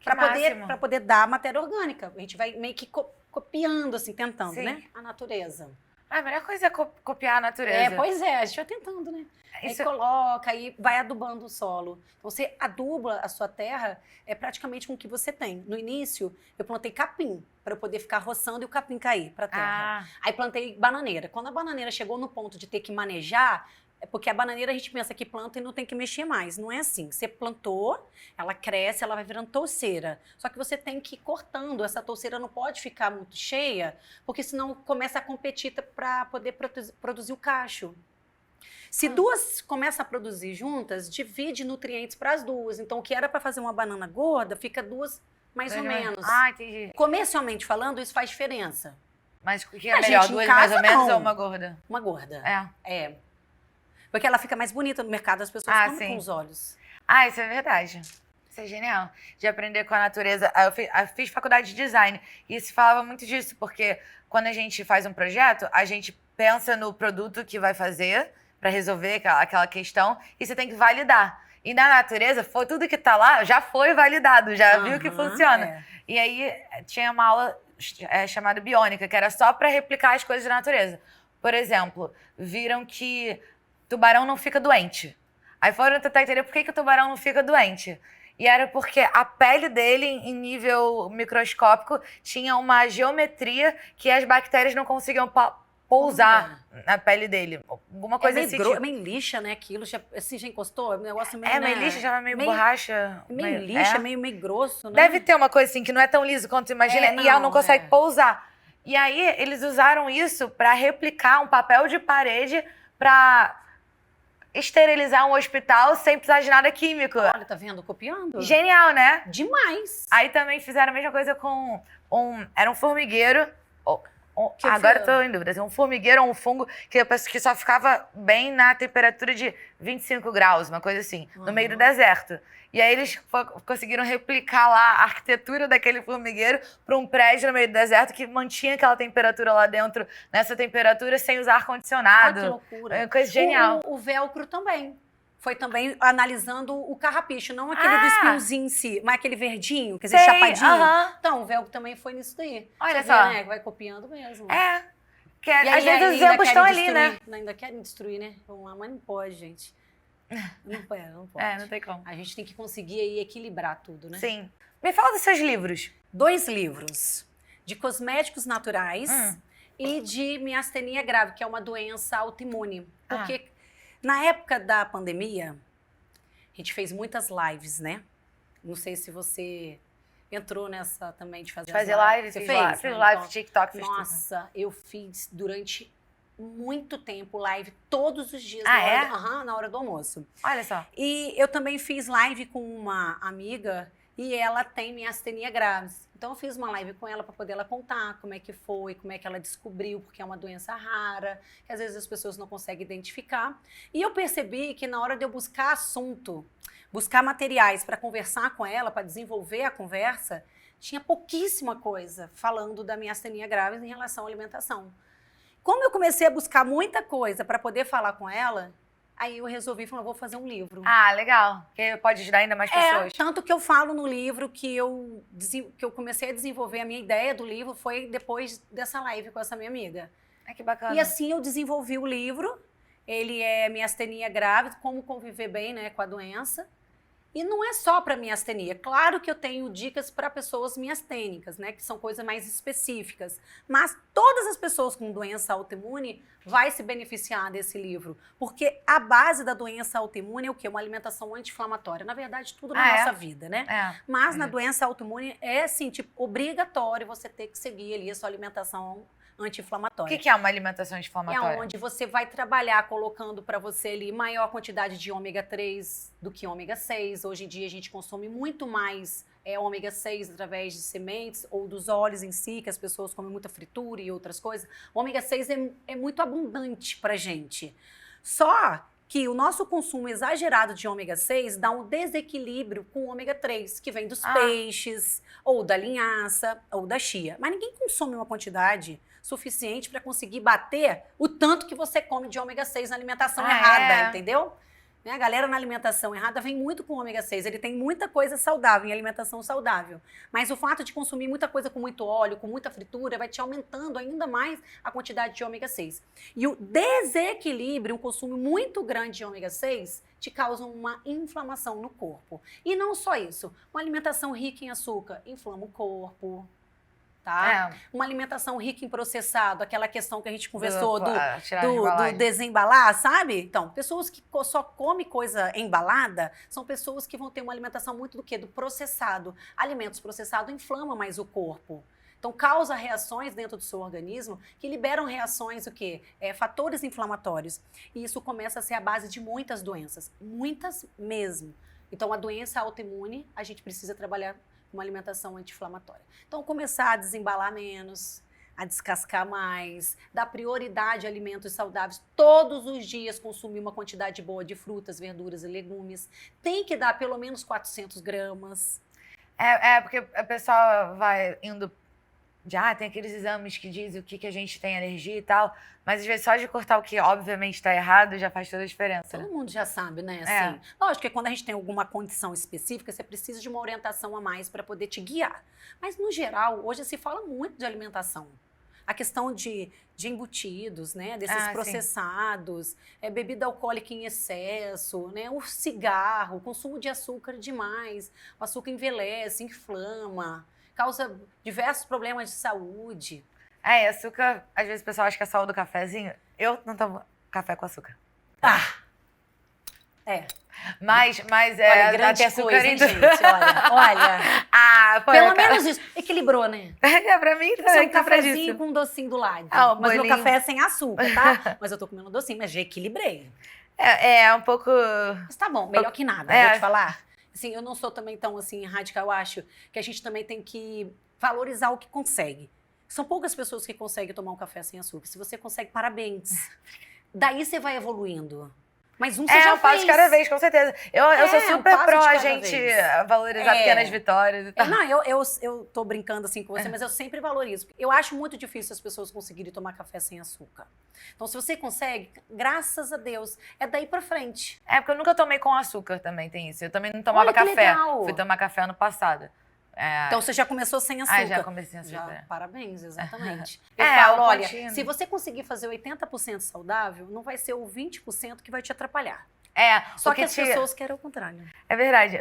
Para poder dar matéria orgânica. A gente vai meio que copiando, assim, tentando, né? A natureza. A melhor coisa é copiar a natureza. Pois é, a gente vai tentando, né? Aí coloca, aí vai adubando o solo. Então, você aduba a sua terra praticamente com o que você tem. No início, eu plantei capim, para eu poder ficar roçando e o capim cair para a terra. Aí plantei bananeira. Quando a bananeira chegou no ponto de ter que manejar, porque a bananeira a gente pensa que planta e não tem que mexer mais. Não é assim. Você plantou, ela cresce, ela vai virando touceira. Só que você tem que ir cortando. Essa touceira não pode ficar muito cheia, porque senão começa a competir para poder produzir o cacho. Se duas começam a produzir juntas, divide nutrientes para as duas. Então, o que era para fazer uma banana gorda, fica duas mais ou menos. Entendi. Comercialmente falando, isso faz diferença. Mas o que é melhor, duas mais ou menos ou uma gorda? Uma gorda. Porque ela fica mais bonita no mercado, as pessoas comem com os olhos. Isso é verdade. Isso é genial. De aprender com a natureza. Eu fiz faculdade de design e se falava muito disso, porque quando a gente faz um projeto, a gente pensa no produto que vai fazer para resolver aquela questão e você tem que validar. E na natureza, tudo que tá lá já foi validado, já viu que funciona. E aí tinha uma aula chamada biônica, que era só para replicar as coisas da natureza. Por exemplo, viram que tubarão não fica doente. Aí foram tentar entender por que o tubarão não fica doente. E era porque a pele dele, em nível microscópico, tinha uma geometria que as bactérias não conseguiam pousar na pele dele. Alguma coisa assim. É meio lixa, né? Aquilo. Já encostou? O negócio meio. Meio lixa, já meio borracha. Meio lixa, meio grosso, né? Deve ter uma coisa assim que não é tão liso quanto você imagina e ela não consegue pousar. E aí eles usaram isso para replicar um papel de parede para esterilizar um hospital sem precisar de nada químico. Olha, tá vendo? Copiando. Genial, né? Demais. Aí também fizeram a mesma coisa com era um formigueiro. Agora eu tô em dúvida. Um formigueiro ou um fungo que só ficava bem na temperatura de 25 graus, uma coisa assim, no meio do deserto. E aí eles conseguiram replicar lá a arquitetura daquele formigueiro para um prédio no meio do deserto que mantinha aquela temperatura lá dentro, nessa temperatura, sem usar ar-condicionado. Que loucura. É uma coisa genial. O velcro também. Foi também analisando o carrapicho, não aquele do espinhozinho em si, mas aquele verdinho, quer dizer, chapadinho. Então, o velcro também foi nisso daí. Olha só. Vê, né? Vai copiando mesmo. Às vezes os exemplos estão ali, né? Ainda querem destruir, né? Vamos lá, mas não pode, gente. Não pode. Não tem como. A gente tem que conseguir aí equilibrar tudo, né? Sim. Me fala dos seus livros. 2 livros. De cosméticos naturais e de miastenia grave, que é uma doença autoimune. Porque na época da pandemia, a gente fez muitas lives, né? Não sei se você entrou nessa também de fazer Fazer live, Você fiz fez? live, fiz Né? live, Então, TikTok, fiz tudo. nossa, eu fiz durante muito tempo live todos os dias na hora do almoço. Olha só. E eu também fiz live com uma amiga e ela tem miastenia graves. Então eu fiz uma live com ela para poder ela contar como é que foi, como é que ela descobriu, porque é uma doença rara, que às vezes as pessoas não conseguem identificar. E eu percebi que na hora de eu buscar assunto, buscar materiais para conversar com ela, para desenvolver a conversa, tinha pouquíssima coisa falando da miastenia graves em relação à alimentação. Como eu comecei a buscar muita coisa para poder falar com ela, aí eu resolvi falar, vou fazer um livro. Ah, legal. Que pode ajudar ainda mais pessoas. Tanto que eu falo no livro que eu comecei a desenvolver a minha ideia do livro foi depois dessa live com essa minha amiga. Que bacana. E assim eu desenvolvi o livro. Ele é miastenia grave, como conviver bem, né, com a doença. E não é só para miastenia. Claro que eu tenho dicas para pessoas miastênicas, né, que são coisas mais específicas. Mas todas as pessoas com doença autoimune vai se beneficiar desse livro. Porque a base da doença autoimune é o quê? Uma alimentação anti-inflamatória. Na verdade, tudo na nossa vida, né? Mas na doença autoimune é, assim, tipo, obrigatório você ter que seguir ali a sua alimentação anti-inflamatória. O que é uma alimentação anti-inflamatória? É onde você vai trabalhar colocando para você ali maior quantidade de ômega 3 do que ômega 6. Hoje em dia a gente consome muito mais ômega 6 através de sementes ou dos óleos em si, que as pessoas comem muita fritura e outras coisas. O ômega 6 é muito abundante pra gente. Só que o nosso consumo exagerado de ômega 6 dá um desequilíbrio com o ômega 3, que vem dos peixes, ou da linhaça, ou da chia. Mas ninguém consome uma quantidade suficiente para conseguir bater o tanto que você come de ômega 6 na alimentação errada, entendeu? A galera na alimentação errada vem muito com ômega 6, ele tem muita coisa saudável em alimentação saudável, mas o fato de consumir muita coisa com muito óleo, com muita fritura, vai te aumentando ainda mais a quantidade de ômega 6. E o desequilíbrio, um consumo muito grande de ômega 6, te causa uma inflamação no corpo. E não só isso, uma alimentação rica em açúcar inflama o corpo, tá? Uma alimentação rica em processado, aquela questão que a gente conversou do desembalar, sabe? Então, pessoas que só comem coisa embalada são pessoas que vão ter uma alimentação muito do quê? Do processado. Alimentos processados inflamam mais o corpo. Então, causa reações dentro do seu organismo que liberam reações, o quê? Fatores inflamatórios. E isso começa a ser a base de muitas doenças. Muitas mesmo. Então, a doença autoimune, a gente precisa trabalhar uma alimentação anti-inflamatória. Então, começar a desembalar menos, a descascar mais, dar prioridade a alimentos saudáveis. Todos os dias consumir uma quantidade boa de frutas, verduras e legumes. Tem que dar pelo menos 400 gramas. Porque a pessoa vai indo... tem aqueles exames que dizem o que a gente tem alergia e tal, mas às vezes só de cortar o que obviamente está errado já faz toda a diferença. Todo mundo já sabe, né? Assim, lógico que quando a gente tem alguma condição específica, você precisa de uma orientação a mais para poder te guiar. Mas, no geral, hoje se fala muito de alimentação. A questão de embutidos, né? Desses processados, bebida alcoólica em excesso, né? O cigarro, o consumo de açúcar demais. O açúcar envelhece, inflama, causa diversos problemas de saúde. Açúcar, às vezes o pessoal acha que é só o do cafezinho. Eu não tomo café com açúcar. Mas olha, grande açúcar coisa, hein, gente? Olha. Pelo menos isso. Equilibrou, né? Pra mim tá. Um cafezinho com um docinho do lado. Mas meu café é sem açúcar, tá? Mas eu tô comendo docinho, mas já equilibrei. Um pouco... Mas tá bom, melhor que nada, vou te falar. Assim, eu não sou também tão assim radical, eu acho que a gente também tem que valorizar o que consegue. São poucas pessoas que conseguem tomar um café sem açúcar. Se você consegue, parabéns. Daí você vai evoluindo. Mas você já um passo de cada vez, com certeza. Eu sou super pró a gente valorizar pequenas vitórias e tal. Não, eu tô brincando assim com você, mas eu sempre valorizo. Eu acho muito difícil as pessoas conseguirem tomar café sem açúcar. Então, se você consegue, graças a Deus, é daí pra frente. Porque eu nunca tomei com açúcar também, tem isso. Eu também não tomava café. Legal. Fui tomar café ano passado. Então, você já começou sem açúcar. Já comecei sem açúcar. Parabéns, exatamente. Eu falo, olha, se você conseguir fazer 80% saudável, não vai ser o 20% que vai te atrapalhar. Só que as pessoas querem o contrário. É verdade.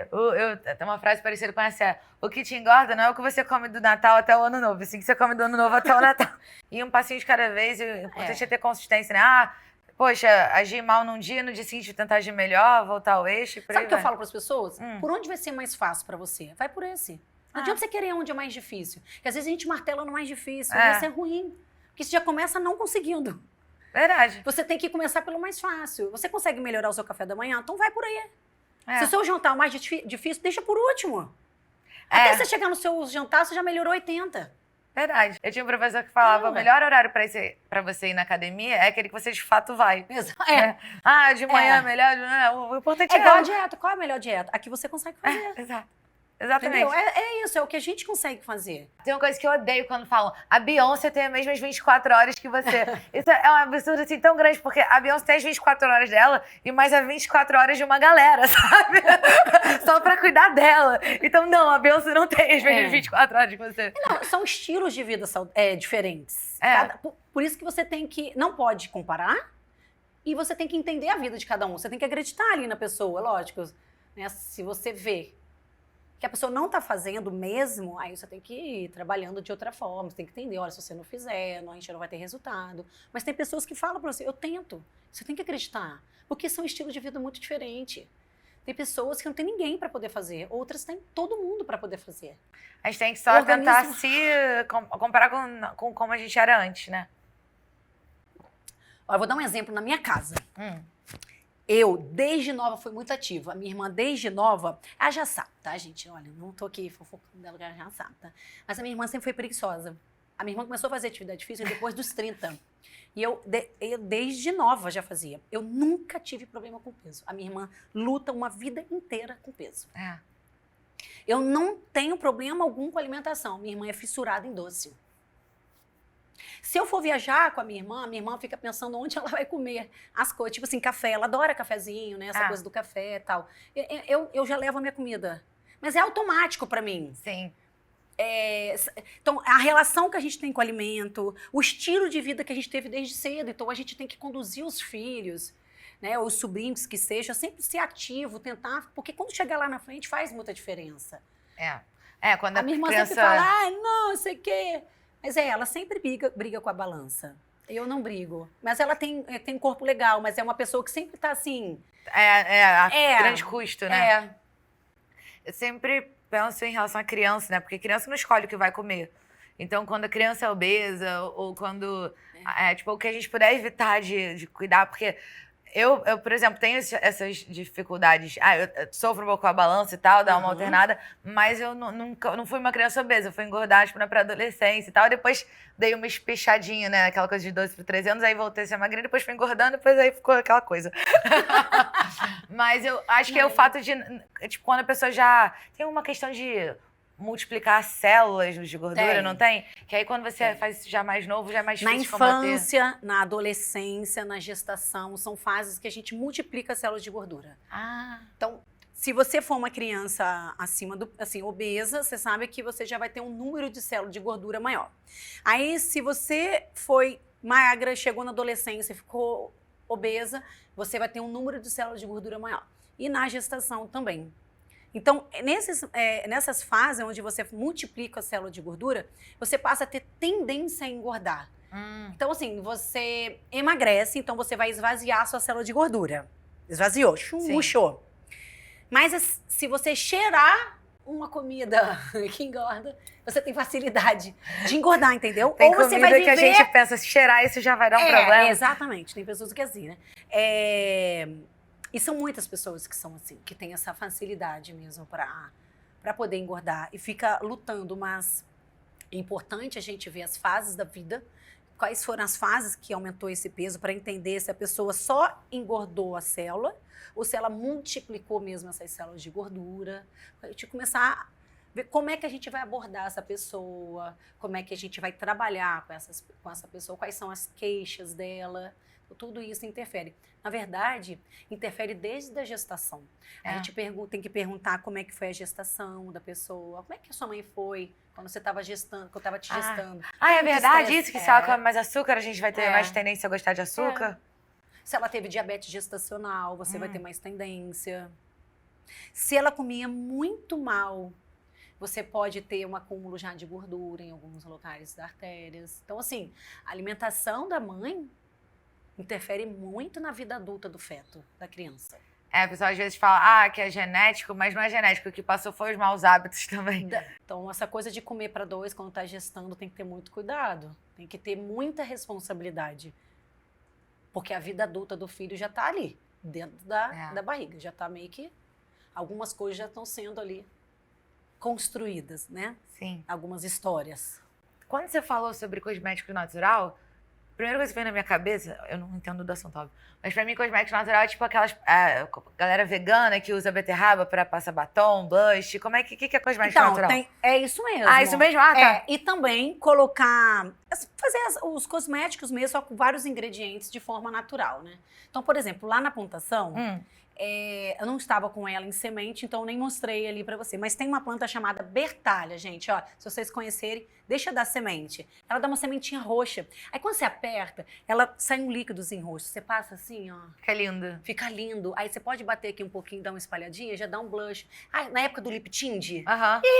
Tem uma frase parecida com essa. O que te engorda não é o que você come do Natal até o Ano Novo, assim que você come do Ano Novo até o Natal. E um passinho de cada vez, o importante é ter consistência, né? poxa, agir mal num dia, no dia seguinte tentar agir melhor, voltar ao eixo e por Sabe aí o que eu vai. falo para as pessoas? Por onde vai ser mais fácil para você? Vai por esse. Não adianta você querer onde é mais difícil. Porque às vezes a gente martela no mais difícil. E isso é ruim. Porque você já começa não conseguindo. Verdade. Você tem que começar pelo mais fácil. Você consegue melhorar o seu café da manhã? Então vai por aí. Se o seu jantar é o mais difícil, deixa por último. Até você chegar no seu jantar, você já melhorou 80. Verdade. Eu tinha um professor que falava, o melhor horário pra você ir na academia é aquele que você de fato vai. De manhã é melhor, o importante é igual a dieta. Qual é a melhor dieta? A que você consegue fazer. Exato. Exatamente. Entendeu? É isso, é o que a gente consegue fazer. Tem uma coisa que eu odeio quando falam, a Beyoncé tem as mesmas 24 horas que você. Isso é um absurdo assim tão grande, porque a Beyoncé tem as 24 horas dela e mais as 24 horas de uma galera, sabe? Só pra cuidar dela. Então, não, a Beyoncé não tem as mesmas 24 horas que você. Não, são estilos de vida diferentes. Por isso que você tem que, não pode comparar e você tem que entender a vida de cada um. Você tem que acreditar ali na pessoa, lógico. Né? Se você vê que a pessoa não está fazendo mesmo, aí você tem que ir trabalhando de outra forma, você tem que entender, olha, se você não fizer, a gente não vai ter resultado. Mas tem pessoas que falam para você, eu tento, você tem que acreditar, porque são estilos de vida muito diferentes. Tem pessoas que não tem ninguém para poder fazer, outras têm todo mundo para poder fazer. A gente tem que só tentar se comparar com como a gente era antes, né? Olha, eu vou dar um exemplo na minha casa. Eu, desde nova, fui muito ativa. A minha irmã, desde nova, ela já sabe, tá, gente? Olha, não tô aqui fofocando dela, ela já sabe, tá? Mas a minha irmã sempre foi preguiçosa. A minha irmã começou a fazer atividade física depois dos 30. E eu desde nova, já fazia. Eu nunca tive problema com peso. A minha irmã luta uma vida inteira com peso. Eu não tenho problema algum com alimentação. Minha irmã é fissurada em doce. Se eu for viajar com a minha irmã fica pensando onde ela vai comer as coisas. Tipo assim, café. Ela adora cafezinho, né? Essa coisa do café e tal. Eu já levo a minha comida. Mas é automático pra mim. Sim. Então, a relação que a gente tem com o alimento, o estilo de vida que a gente teve desde cedo. Então, a gente tem que conduzir os filhos, né? Os sobrinhos que seja, sempre ser ativo, tentar. Porque quando chegar lá na frente, faz muita diferença. Quando a minha irmã sempre fala, não sei o quê. Mas ela sempre briga com a balança. Eu não brigo. Mas ela tem um corpo legal, mas é uma pessoa que sempre tá assim... grande custo, né? Eu sempre penso em relação à criança, né? Porque criança não escolhe o que vai comer. Então, quando a criança é obesa, ou quando... o que a gente puder evitar de cuidar, porque... Eu, por exemplo, tenho essas dificuldades. Eu sofro um pouco com a balança e tal, dá uma alternada, mas eu não fui uma criança obesa, eu fui engordar na pré-adolescência e tal. Depois dei uma espechadinha, né? Aquela coisa de 12 para 13 anos, aí voltei a ser magrinha, depois fui engordando, depois aí ficou aquela coisa. Mas eu acho que é o fato de, tipo, quando a pessoa já tem uma questão de multiplicar células de gordura, não tem? Que aí quando você faz isso já mais novo, já é mais difícil de combater. Na infância, na adolescência, na gestação, são fases que a gente multiplica células de gordura. Então, se você for uma criança acima obesa, você sabe que você já vai ter um número de células de gordura maior. Aí, se você foi magra, chegou na adolescência e ficou obesa, você vai ter um número de células de gordura maior. E na gestação também. Então, nessas fases onde você multiplica a célula de gordura, você passa a ter tendência a engordar. Então, assim, você emagrece, então você vai esvaziar a sua célula de gordura. Esvaziou, murchou. Mas se você cheirar uma comida que engorda, você tem facilidade de engordar, entendeu? Tem ou você vai viver... que a gente pensa, se cheirar isso já vai dar um problema. Exatamente, tem pessoas que é assim, né? E são muitas pessoas que são assim, que têm essa facilidade mesmo para poder engordar e fica lutando, mas é importante a gente ver as fases da vida, quais foram as fases que aumentou esse peso para entender se a pessoa só engordou a célula ou se ela multiplicou mesmo essas células de gordura. A gente começar a ver como é que a gente vai abordar essa pessoa, como é que a gente vai trabalhar com essa pessoa, quais são as queixas dela. Tudo isso interfere. Na verdade, interfere desde a gestação. A gente tem que perguntar como é que foi a gestação da pessoa, como é que a sua mãe foi quando você estava gestando, quando eu estava te gestando. É verdade isso? Que se ela come mais açúcar, a gente vai ter mais tendência a gostar de açúcar? Se ela teve diabetes gestacional, você vai ter mais tendência. Se ela comia muito mal, você pode ter um acúmulo já de gordura em alguns locais das artérias. Então, assim, a alimentação da mãe interfere muito na vida adulta do feto, da criança. O pessoal às vezes fala, que é genético, mas não é genético. O que passou foi os maus hábitos também. Então, essa coisa de comer para 2 quando tá gestando tem que ter muito cuidado. Tem que ter muita responsabilidade. Porque a vida adulta do filho já tá ali, dentro da barriga. Já tá meio que... Algumas coisas já estão sendo ali construídas, né? Sim. Algumas histórias. Quando você falou sobre cosmético natural, a primeira coisa que veio na minha cabeça, eu não entendo do assunto, óbvio, mas pra mim cosmético natural é tipo aquelas galera vegana que usa beterraba pra passar batom, blush. Como é que é cosmético natural? É isso mesmo. Isso mesmo? Tá. E também colocar, fazer os cosméticos mesmo, só com vários ingredientes de forma natural, né? Então, por exemplo, lá na plantação, eu não estava com ela em semente, então nem mostrei ali pra você. Mas tem uma planta chamada bertalha, gente, ó. Se vocês conhecerem, deixa dar semente. Ela dá uma sementinha roxa. Aí quando você aperta, ela sai um líquidozinho roxo. Você passa assim, ó. Fica lindo. Fica lindo. Aí você pode bater aqui um pouquinho, dar uma espalhadinha, já dá um blush. Na época do lip tint,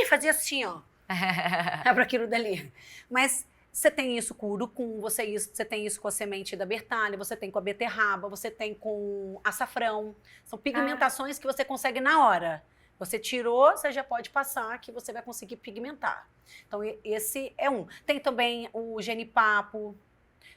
fazia assim, ó. É pra aquilo dali. Mas... Você tem isso com o urucum, você tem isso com a semente da bertalha, você tem com a beterraba, você tem com açafrão. São pigmentações que você consegue na hora. Você tirou, você já pode passar que você vai conseguir pigmentar. Então, esse é um. Tem também o genipapo.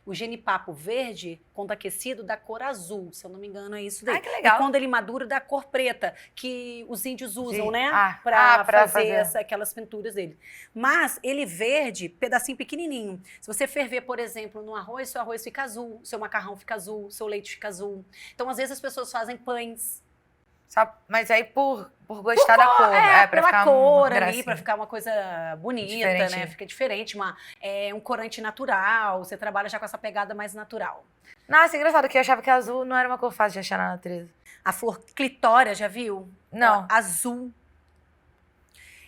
O genipapo verde, quando aquecido, dá cor azul. Se eu não me engano, é isso daí. Que legal. E quando ele madura, dá cor preta, que os índios usam, né? Pra fazer aquelas pinturas dele. Mas ele verde, pedacinho pequenininho. Se você ferver, por exemplo, no arroz, seu arroz fica azul, seu macarrão fica azul, seu leite fica azul. Então, às vezes, as pessoas fazem pães. Mas aí por gostar da cor. Pra ficar cor ali, pra ficar uma coisa bonita, diferente, né? Fica diferente, um corante natural, você trabalha já com essa pegada mais natural. Nossa, engraçado que eu achava que azul não era uma cor fácil de achar na natureza. A flor clitória, já viu? Não. Azul.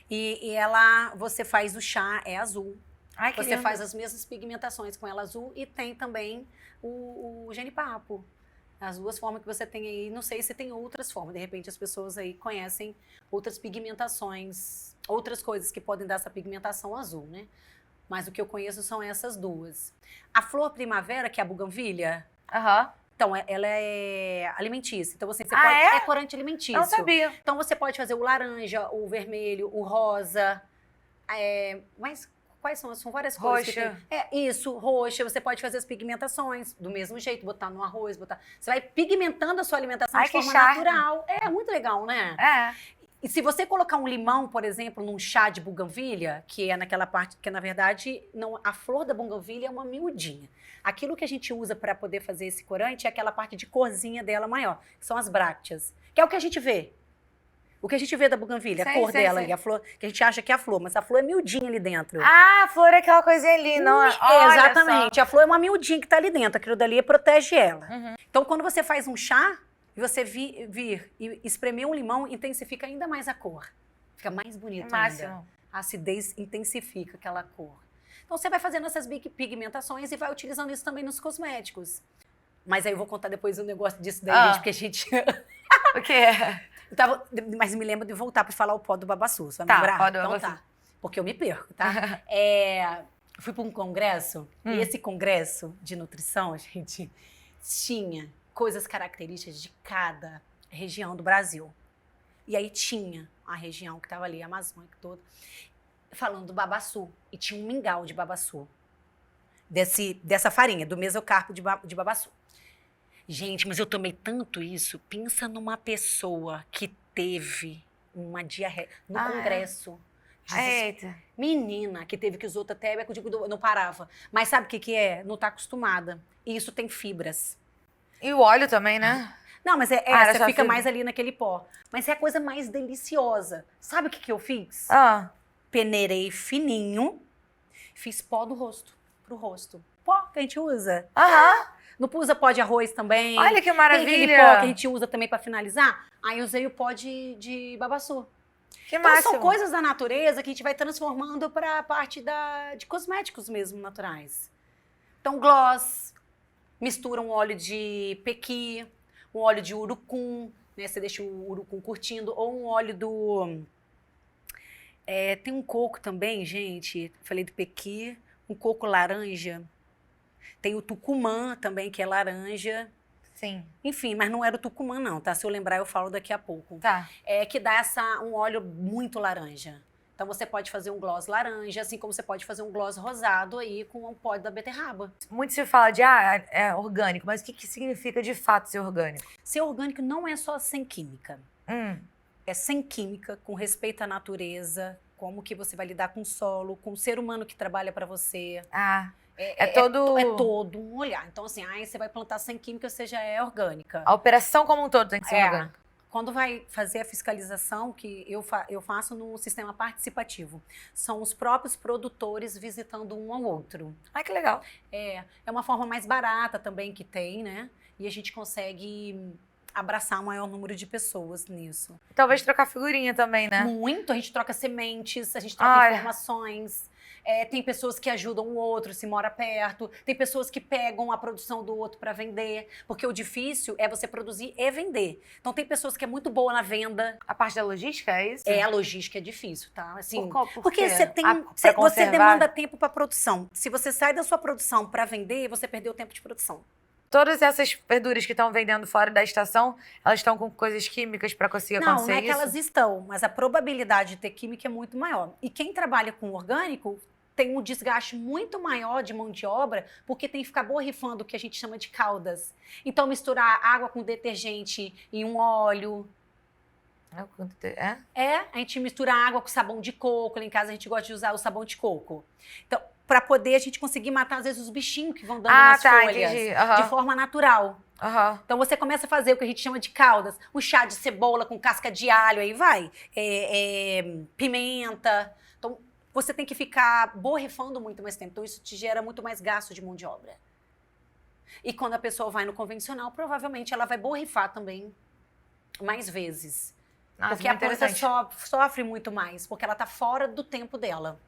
E ela, você faz o chá, é azul. Que você lindo. faz as mesmas pigmentações com ela azul e tem também o genipapo. As duas formas que você tem aí, não sei se tem outras formas. De repente, as pessoas aí conhecem outras pigmentações, outras coisas que podem dar essa pigmentação azul, né? Mas o que eu conheço são essas duas. A flor primavera, que é a buganvília, então, ela é alimentícia. Então, você pode... É corante alimentício. Não sabia. Então, você pode fazer o laranja, o vermelho, o rosa. Mas... Quais são? São várias cores. Roxa. Isso, roxa. Você pode fazer as pigmentações do mesmo jeito, botar no arroz, Você vai pigmentando a sua alimentação de forma natural. É muito legal, né? E se você colocar um limão, por exemplo, num chá de buganvília, que é naquela parte que, na verdade, a flor da buganvília é uma miudinha. Aquilo que a gente usa para poder fazer esse corante é aquela parte de corzinha dela maior, que são as brácteas, que é o que a gente vê. O que a gente vê da buganvília, a cor dela ali, a flor, que a gente acha que é a flor, mas a flor é miudinha ali dentro. A flor é aquela coisinha ali, não é? Exatamente, a flor é uma miudinha que tá ali dentro, aquilo dali protege ela. Então, quando você faz um chá, e você vir e espremer um limão, intensifica ainda mais a cor. Fica mais bonito ainda. A acidez intensifica aquela cor. Então, você vai fazendo essas pigmentações e vai utilizando isso também nos cosméticos. Mas aí eu vou contar depois um negócio disso daí, gente, porque a gente... O quê? Mas me lembro de voltar para falar o pó do babaçu, você vai lembrar? Pó do babaçu. Tá. Porque eu me perco, tá? Fui para um congresso, e esse congresso de nutrição, gente, tinha coisas características de cada região do Brasil. E aí tinha a região que estava ali, a Amazônia toda, falando do babaçu. E tinha um mingau de babaçu. Dessa farinha, do mesocarpo de babaçu. Gente, mas eu tomei tanto isso. Pensa numa pessoa que teve uma diarreia no congresso. Eita. Menina, que teve que os outros até, eu digo, não parava. Mas sabe o que é? Não tá acostumada. E isso tem fibras. E o óleo também, né? Não, mas você fica mais ali naquele pó. Mas é a coisa mais deliciosa. Sabe o que eu fiz? Peneirei fininho, fiz pó do rosto, pro rosto. Pó que a gente usa. Não usa pó de arroz também. Olha que maravilha. Tem aquele pó que a gente usa também para finalizar. Aí usei o pó de babaçu. Que então máximo. São coisas da natureza que a gente vai transformando para a parte de cosméticos mesmo naturais. Então gloss, mistura um óleo de pequi, um óleo de urucum, né? Você deixa o urucum curtindo, ou um óleo do... tem um coco também, gente. Falei do pequi, um coco laranja. Tem o Tucumã também, que é laranja. Sim. Enfim, mas não era o Tucumã não, tá? Se eu lembrar, eu falo daqui a pouco. Tá. Que dá um óleo muito laranja. Então você pode fazer um gloss laranja, assim como você pode fazer um gloss rosado aí com um pó da beterraba. Muito se fala de, é orgânico, mas o que significa de fato ser orgânico? Ser orgânico não é só sem química. É sem química, com respeito à natureza, como que você vai lidar com o solo, com o ser humano que trabalha para você. É todo um olhar. Então, assim, você vai plantar sem química, você já é orgânica. A operação como um todo tem que ser orgânica. Quando vai fazer a fiscalização, que eu faço no sistema participativo, são os próprios produtores visitando um ao outro. Ai, que legal. É uma forma mais barata também que tem, né? E a gente consegue abraçar o maior número de pessoas nisso. Talvez trocar figurinha também, né? Muito, a gente troca sementes, a gente troca informações. Tem pessoas que ajudam o outro, se mora perto. Tem pessoas que pegam a produção do outro para vender. Porque o difícil é você produzir e vender. Então tem pessoas que é muito boa na venda. A parte da logística, é isso? A logística é difícil, tá? Assim, porque você demanda tempo para produção. Se você sai da sua produção para vender, você perdeu o tempo de produção. Todas essas verduras que estão vendendo fora da estação, elas estão com coisas químicas para conseguir acontecer isso? Não é que elas estão, mas a probabilidade de ter química é muito maior. E quem trabalha com orgânico tem um desgaste muito maior de mão de obra, porque tem que ficar borrifando o que a gente chama de caldas. Então, misturar água com detergente em um óleo. A gente mistura água com sabão de coco. Lá em casa a gente gosta de usar o sabão de coco. Então, para poder a gente conseguir matar, às vezes, os bichinhos que vão dando nas folhas. De forma natural. Então, você começa a fazer o que a gente chama de caldas. Um chá de cebola com casca de alho, aí vai. Pimenta. Então, você tem que ficar borrifando muito mais tempo. Então, isso te gera muito mais gasto de mão de obra. E quando a pessoa vai no convencional, provavelmente ela vai borrifar também mais vezes. Porque a planta sofre muito mais, porque ela está fora do tempo dela.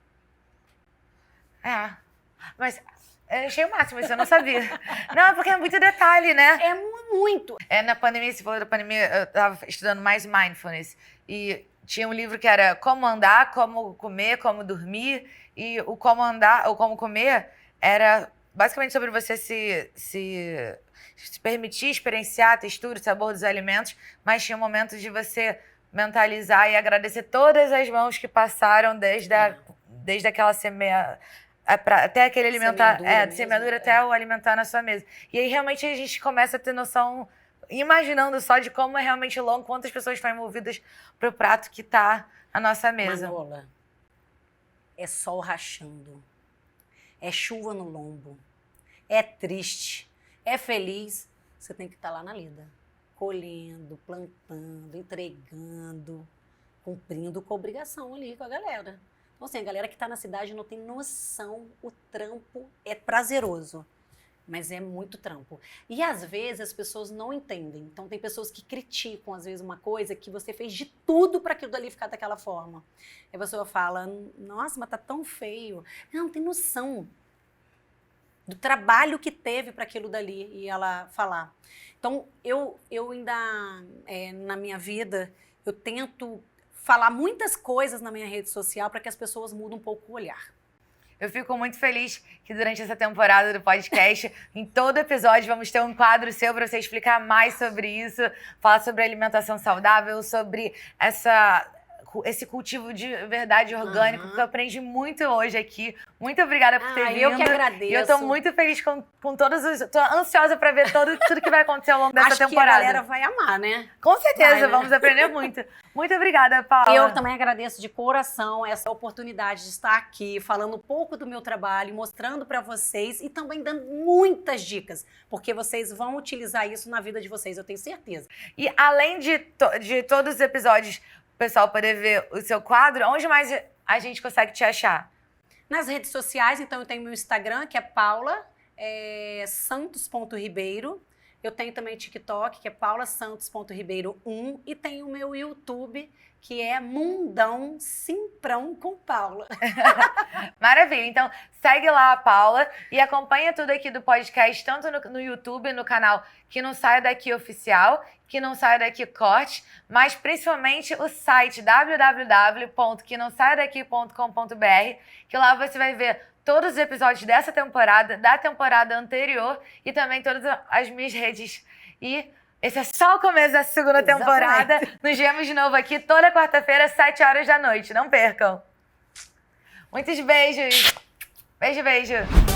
Mas eu achei o máximo, isso eu não sabia. Não, porque é muito detalhe, né? É muito. Na pandemia, você falou da pandemia, eu estava estudando mais mindfulness. E tinha um livro que era Como Andar, Como Comer, Como Dormir. E o Como Andar, ou Como Comer, era basicamente sobre você se permitir experienciar a textura, o sabor dos alimentos, mas tinha um momento de você mentalizar e agradecer todas as mãos que passaram desde aquela até aquele alimentar, semeadura até o alimentar na sua mesa. E aí realmente a gente começa a ter noção, imaginando só de como é realmente longo, quantas pessoas estão envolvidas pro prato que tá à nossa mesa. Manola, é sol rachando, é chuva no lombo, é triste, é feliz, você tem que estar lá na lida, colhendo, plantando, entregando, cumprindo com obrigação ali com a galera. Então, assim, a galera que está na cidade não tem noção, o trampo é prazeroso, mas é muito trampo. E, às vezes, as pessoas não entendem. Então, tem pessoas que criticam, às vezes, uma coisa que você fez de tudo para aquilo dali ficar daquela forma. Aí a pessoa fala, nossa, mas tá tão feio. Não tem noção do trabalho que teve para aquilo dali e ela falar. Então, eu ainda, na minha vida, eu tento falar muitas coisas na minha rede social para que as pessoas mudem um pouco o olhar. Eu fico muito feliz que durante essa temporada do podcast, em todo episódio, vamos ter um quadro seu para você explicar mais sobre isso, falar sobre alimentação saudável, sobre esse cultivo de verdade orgânico, que eu aprendi muito hoje aqui. Muito obrigada por ter vindo. Eu que agradeço. E eu tô muito feliz com todos os... Tô ansiosa para ver tudo que vai acontecer ao longo dessa temporada. Acho que a galera vai amar, né? Com certeza, vamos aprender muito. Muito obrigada, Paula. Eu também agradeço de coração essa oportunidade de estar aqui, falando um pouco do meu trabalho, mostrando para vocês e também dando muitas dicas, porque vocês vão utilizar isso na vida de vocês, eu tenho certeza. E além de todos os episódios, o pessoal poder ver o seu quadro, onde mais a gente consegue te achar? Nas redes sociais, então eu tenho meu Instagram, que é Paula Santos.Ribeiro. Eu tenho também TikTok, que é paulasantos.ribeiro1. E tenho o meu YouTube, que é Mundão Simprão com Paula. Maravilha. Então, segue lá a Paula e acompanha tudo aqui do podcast, tanto no YouTube, no canal Que Não Saia Daqui Oficial, Que Não Saia Daqui Corte, mas principalmente o site www.quenãosaiadaqui.com.br, que lá você vai ver todos os episódios dessa temporada, da temporada anterior e também todas as minhas redes. E esse é só o começo da segunda temporada. Nos vemos de novo aqui toda quarta-feira, 7 horas da noite. Não percam. Muitos beijos. Beijo, beijo.